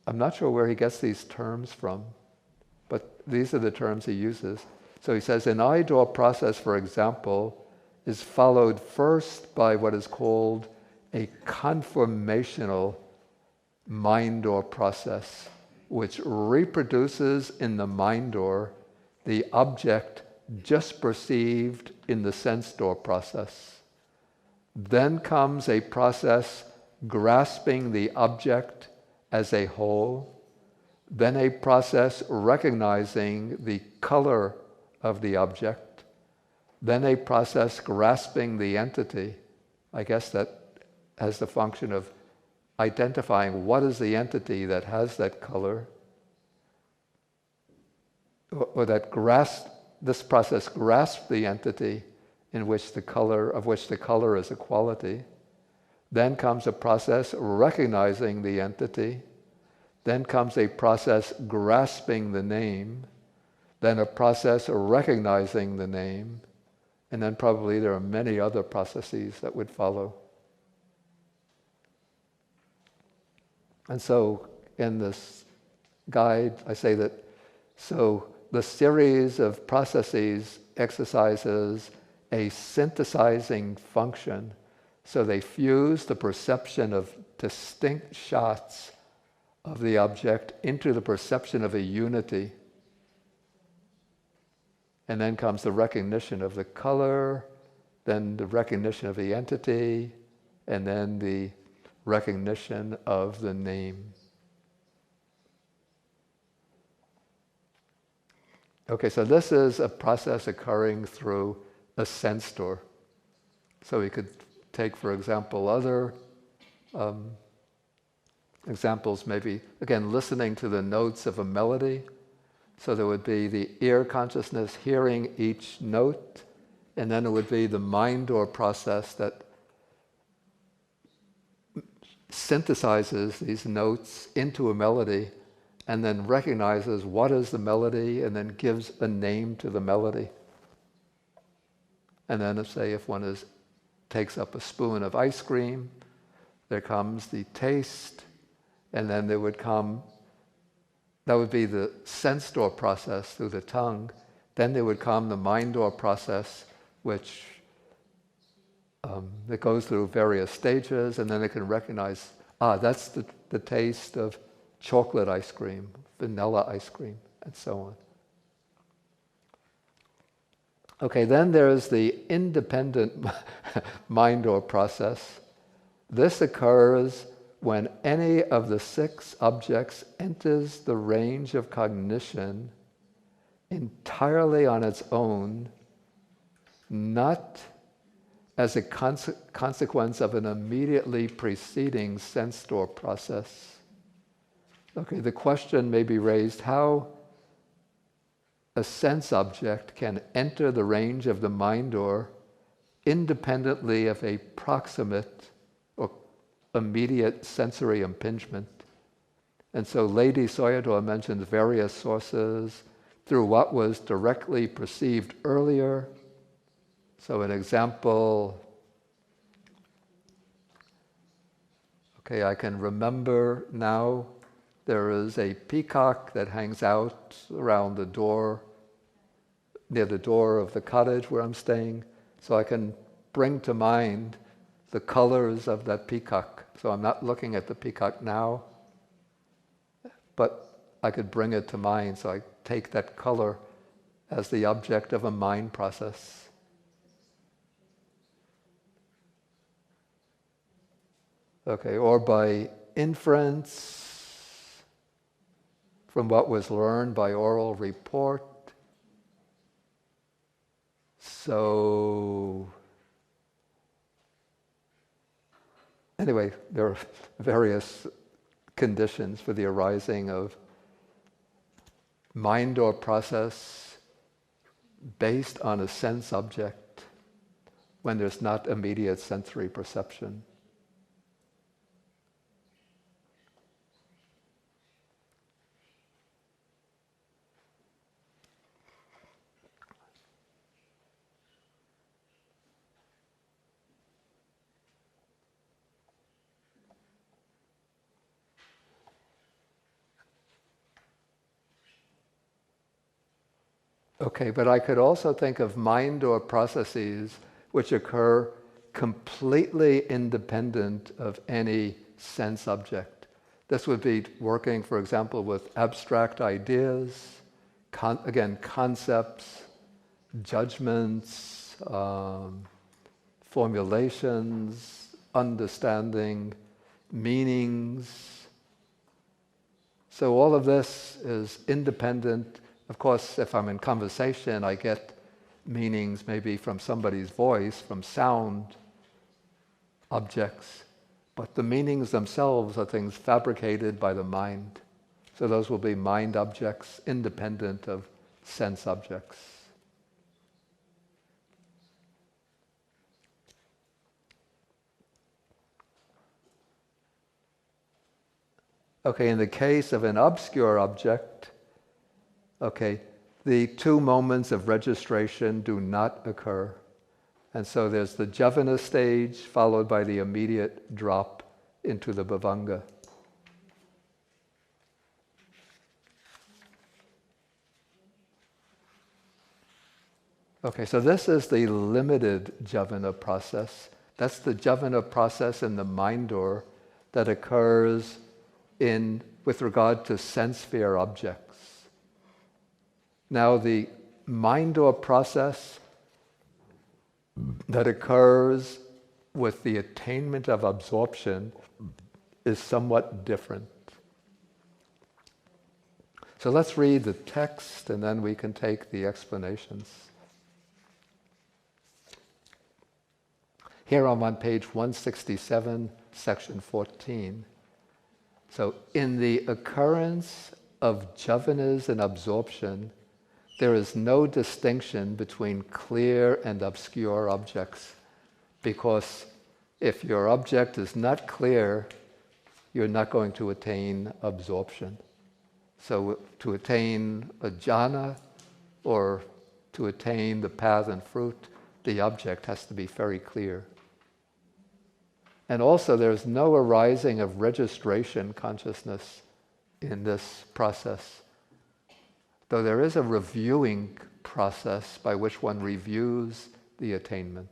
I'm not sure where he gets these terms from, but these are the terms he uses. So he says an eye door process, for example, is followed first by what is called a conformational mind door process, which reproduces in the mind door the object just perceived in the sense door process. Then comes a process grasping the object as a whole, then a process recognizing the color of the object, then a process grasping the entity. I guess that has the function of identifying what is the entity that has that color, or that this process grasps the entity of which the color is a quality. Then comes a process recognizing the entity. Then comes a process grasping the name. Then a process recognizing the name. And then probably there are many other processes that would follow. And so in this guide, I say that, so the series of processes exercises a synthesizing function. So they fuse the perception of distinct shots of the object into the perception of a unity. And then comes the recognition of the color, then the recognition of the entity, and then the recognition of the name. Okay, so this is a process occurring through a sense door. So we could take, for example, other examples, maybe, again, listening to the notes of a melody. So there would be the ear consciousness hearing each note, and then it would be the mind door process that synthesizes these notes into a melody and then recognizes what is the melody and then gives a name to the melody. And then if one takes up a spoon of ice cream, there comes the taste, and then that would be the sense door process through the tongue. Then there would come the mind door process, which it goes through various stages, and then it can recognize, that's the taste of chocolate ice cream, vanilla ice cream, and so on. Okay, then there's the independent mind door process. This occurs when any of the 6 objects enters the range of cognition entirely on its own, not as a consequence of an immediately preceding sense door process. Okay, the question may be raised, how a sense object can enter the range of the mind door independently of a proximate or immediate sensory impingement. And so Lady Soyador mentions various sources through what was directly perceived earlier. So an example, okay, I can remember now there is a peacock that hangs out around the door, near the door of the cottage where I'm staying. So I can bring to mind the colors of that peacock. So I'm not looking at the peacock now, but I could bring it to mind. So I take that color as the object of a mind process. Okay, or by inference from what was learned by oral report. So, anyway, there are various conditions for the arising of mind or process based on a sense object when there's not immediate sensory perception. Okay, but I could also think of mind or processes which occur completely independent of any sense object. This would be working, for example, with abstract ideas, concepts, judgments, formulations, understanding, meanings. So all of this is independent. Of course, if I'm in conversation, I get meanings maybe from somebody's voice, from sound objects, but the meanings themselves are things fabricated by the mind. So those will be mind objects, independent of sense objects. Okay, in the case of an obscure object, okay, the two moments of registration do not occur. And so there's the jhavana stage followed by the immediate drop into the bhavanga. Okay, so this is the limited jhavana process. That's the jhavana process in the mind door that occurs with regard to sense sphere objects. Now the mind door process that occurs with the attainment of absorption is somewhat different. So let's read the text and then we can take the explanations. Here I'm on page 167, section 14. So in the occurrence of jhavanas and absorption, there is no distinction between clear and obscure objects, because if your object is not clear, you're not going to attain absorption. So to attain a jhana or to attain the path and fruit, the object has to be very clear. And also there's no arising of registration consciousness in this process. Though there is a reviewing process by which one reviews the attainment.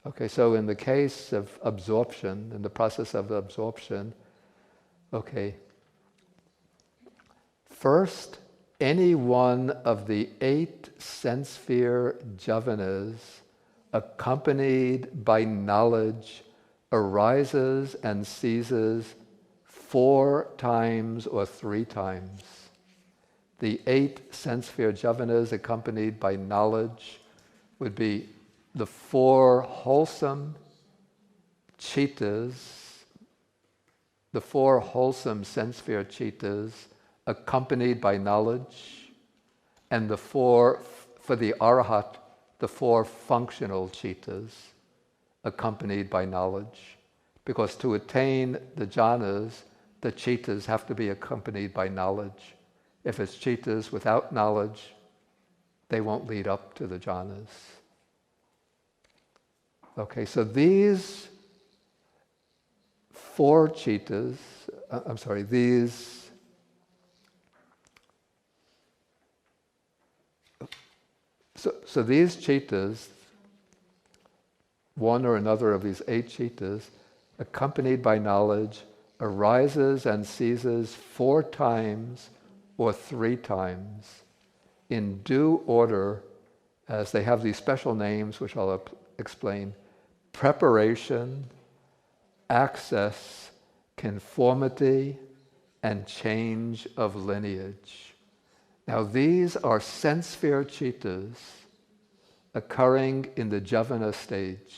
Okay, so in the case of absorption, in the process of absorption, okay, first, any one of the 8 sense sphere jhavanas accompanied by knowledge arises and ceases 4 times or 3 times. The 8 sense sphere jhavanas accompanied by knowledge would be the 4 wholesome chittas, the 4 wholesome sense sphere chittas accompanied by knowledge, and the 4, for the arahat, the 4 functional chittas accompanied by knowledge. Because to attain the jhanas, the chittas have to be accompanied by knowledge. If it's chittas without knowledge, they won't lead up to the jhanas. Okay, so these 4 chittas, So these chittas, one or another of these 8 chittas, accompanied by knowledge, arises and ceases 4 times or 3 times in due order, as they have these special names, which I'll explain: preparation, access, conformity, and change of lineage. Now these are sense sphere chittas occurring in the jhavana stage.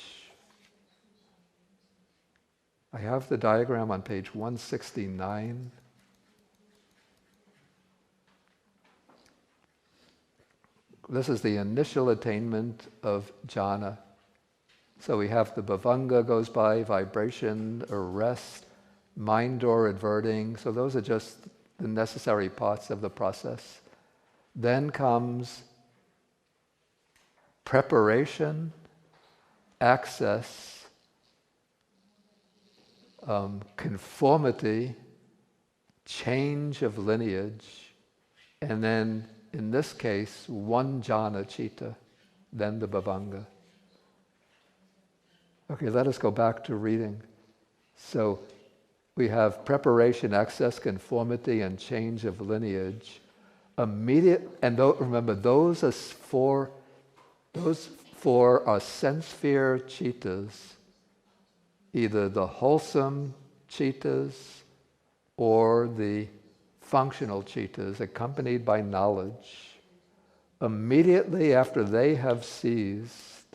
I have the diagram on page 169. This is the initial attainment of jhana. So we have the bhavanga goes by, vibration or rest, mind door adverting. So those are just the necessary parts of the process. Then comes preparation, access, conformity, change of lineage, and then, in this case, 1 jhana chitta, then the bhavanga. Okay, let us go back to reading. So we have preparation, access, conformity, and change of lineage. Remember, those 4 are sense sphere chittas, either the wholesome chittas or the functional cittas accompanied by knowledge, immediately after they have ceased,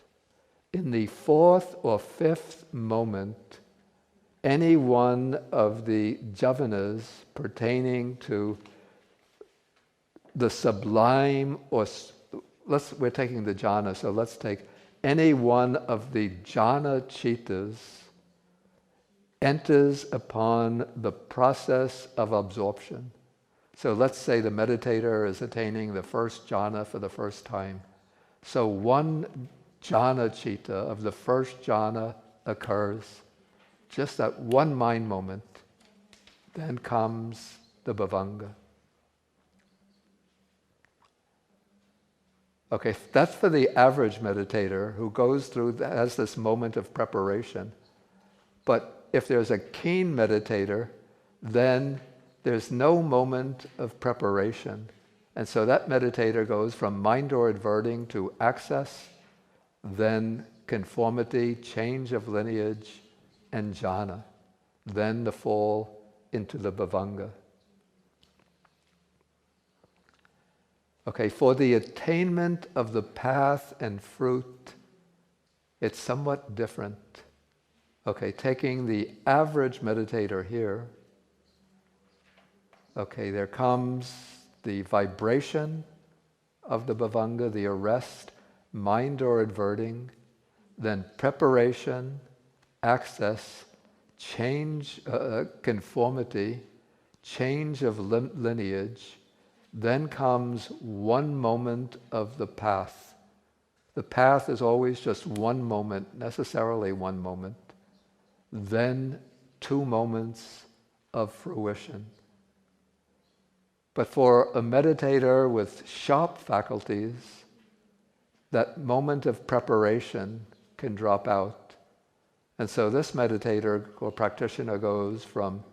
in the fourth or fifth moment, any one of the jhavanas pertaining to the sublime, or we're taking the jhana, so let's take any one of the jhana cittas enters upon the process of absorption. So let's say the meditator is attaining the first jhana for the first time. So one jhana citta of the first jhana occurs, just that one mind moment. Then comes the bhavanga. Okay, that's for the average meditator who goes through, has this moment of preparation. But if there's a keen meditator, then there's no moment of preparation. And so that meditator goes from mind-door adverting to access, then conformity, change of lineage, and jhana, then the fall into the bhavanga. Okay, for the attainment of the path and fruit, it's somewhat different. Okay, taking the average meditator here, okay, there comes the vibration of the bhavanga, the arrest, mind or adverting, then preparation, access, change, conformity, change of lineage, then comes one moment of the path. The path is always just one moment, necessarily one moment. Then 2 moments of fruition. But for a meditator with sharp faculties, that moment of preparation can drop out. And so this meditator or practitioner goes from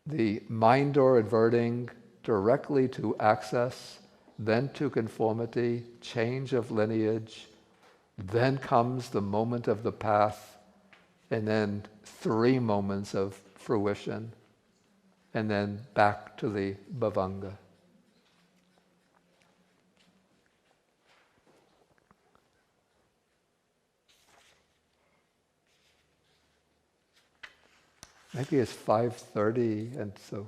the mind or adverting directly to access, then to conformity, change of lineage, then comes the moment of the path, and then 3 moments of fruition, and then back to the bhavanga. Maybe it's 5:30, and so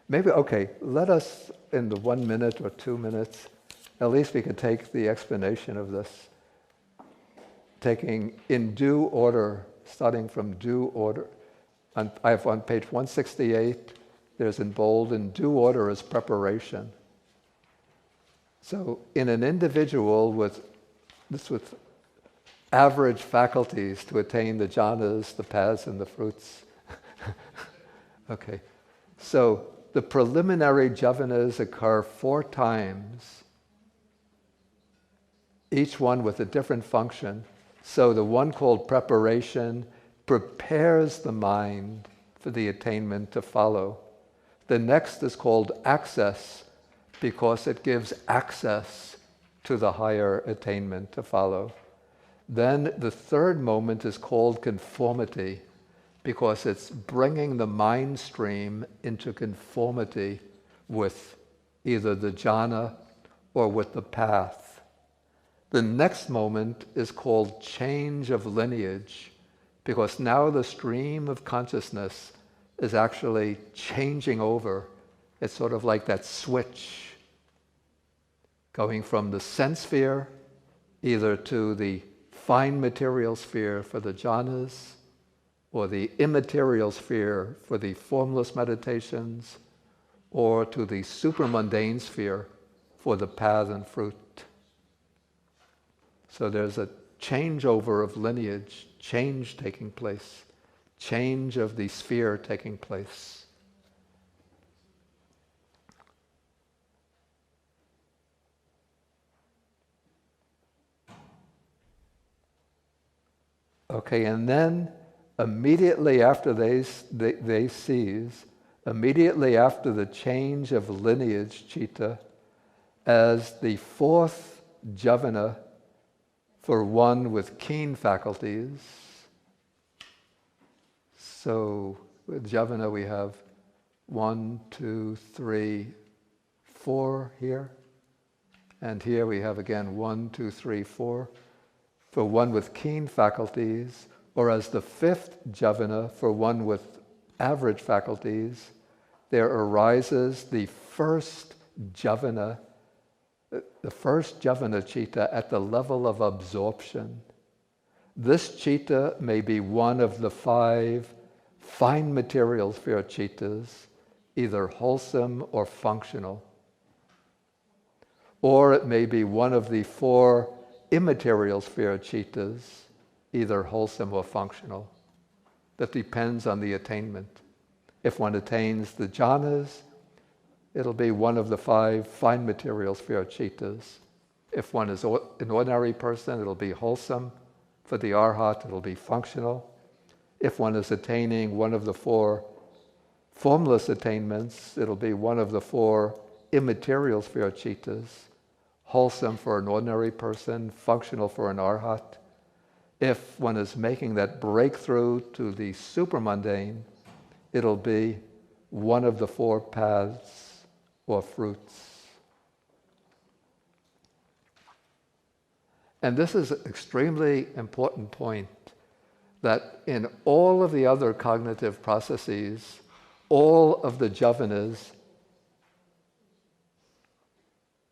maybe, okay, let us, in the 1 minute or 2 minutes, at least we could take the explanation of this, taking in due order, starting from due order. I have on page 168, there's in bold, in due order is preparation. So in an individual with average faculties to attain the jhanas, the paths, and the fruits. Okay, so the preliminary jhavanas occur 4 times, each one with a different function. So the one called preparation prepares the mind for the attainment to follow. The next is called access, because it gives access to the higher attainment to follow. Then the third moment is called conformity, because it's bringing the mind stream into conformity with either the jhana or with the path. The next moment is called change of lineage, because now the stream of consciousness is actually changing over. It's sort of like that switch, going from the sense sphere either to the fine material sphere for the jhanas, or the immaterial sphere for the formless meditations, or to the supramundane sphere for the path and fruit. So there's a changeover of lineage, change taking place, change of the sphere taking place. Okay, and then immediately after they cease, immediately after the change of lineage citta, as the 4th jhavana for one with keen faculties, So with Javana we have 1, 2, 3, 4 here. And here we have again 1, 2, 3, 4 for one with keen faculties, or as the fifth Javana for one with average faculties, there arises the first Javana citta at the level of absorption. This citta may be one of the 5 fine material sphere cittas, either wholesome or functional. Or it may be one of the 4 immaterial sphere cittas, either wholesome or functional. That depends on the attainment. If one attains the jhanas, it'll be one of the 5 fine material sphere cittas. If one is an ordinary person, it'll be wholesome. For the arhat, it'll be functional. If one is attaining one of the 4 formless attainments, it'll be one of the 4 immaterial sphere cittas, wholesome for an ordinary person, functional for an arhat. If one is making that breakthrough to the supermundane, it'll be one of the 4 paths or fruits. And this is an extremely important point, that in all of the other cognitive processes, all of the jhavanas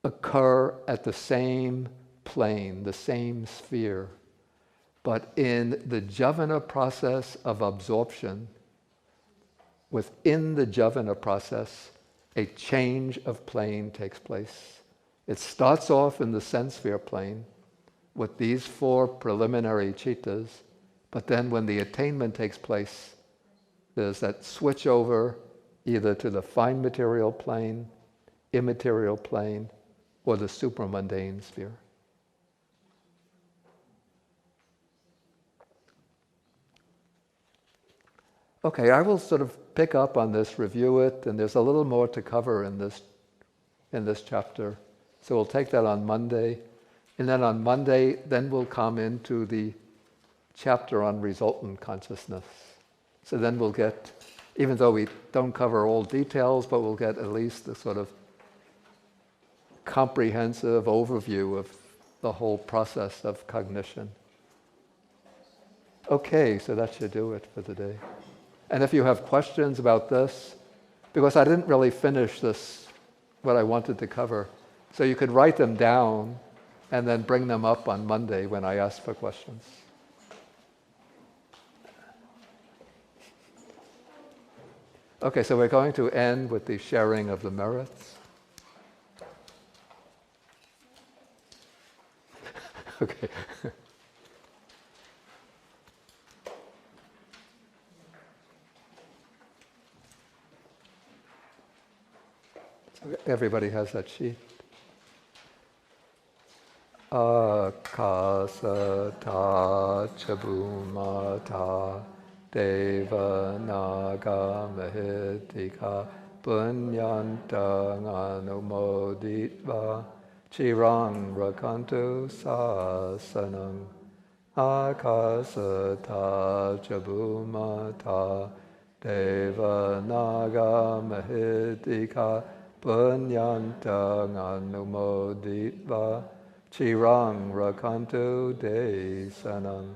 occur at the same plane, the same sphere. But in the jhavana process of absorption, within the jhavana process, a change of plane takes place. It starts off in the sense sphere plane with these 4 preliminary cittas, but then when the attainment takes place, there's that switch over either to the fine material plane, immaterial plane, or the supramundane sphere. Okay, I will sort of pick up on this, review it, and there's a little more to cover in this chapter. So we'll take that on Monday. And then on Monday, then we'll come into the chapter on resultant consciousness. So then we'll get, even though we don't cover all details, but we'll get at least a sort of comprehensive overview of the whole process of cognition. Okay, so that should do it for today. And if you have questions about this, because I didn't really finish this, what I wanted to cover, so you could write them down and then bring them up on Monday when I ask for questions. Okay, so we're going to end with the sharing of the merits. Okay. So everybody has that sheet. Akasata chabumata deva naga mahitika punyantang anumoditva chirang rakantu sasanam. Akasata chabumata deva naga mahitika punyantang anumoditva chirang rakantu desanam.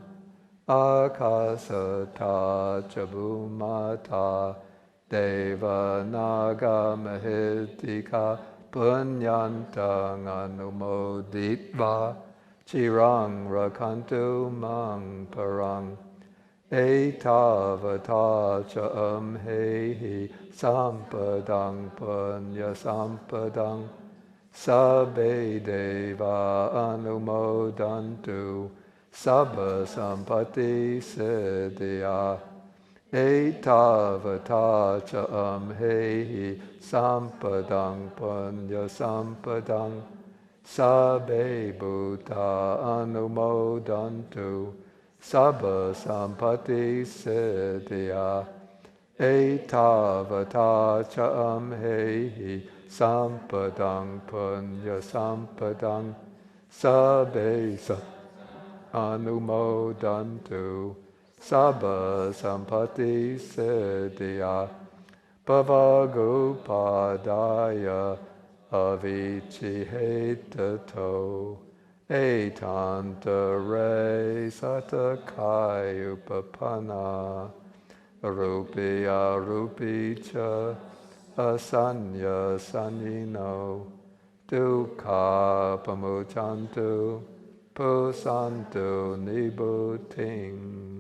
Akasata chabumata deva naga mahitika punyantang anumoditva chirang rakantu mang parang. Etavata cha amhehi sampadang punya sampadang sabbe deva anumodantu sabba sampati siddhya. Etavata cha amhehi sampadang punya sampadang sabbe bhuta anumodantu sabba sampati siddhya. Etavata cha amhehi sampadang punya sampadang sabbe anumodantu Sabba sampati siddhya bhavagupadaya avichihetato etantare satakai upapana rupya rupicha asanya sanyino dukkha pamuchantu pusantu nibbutting.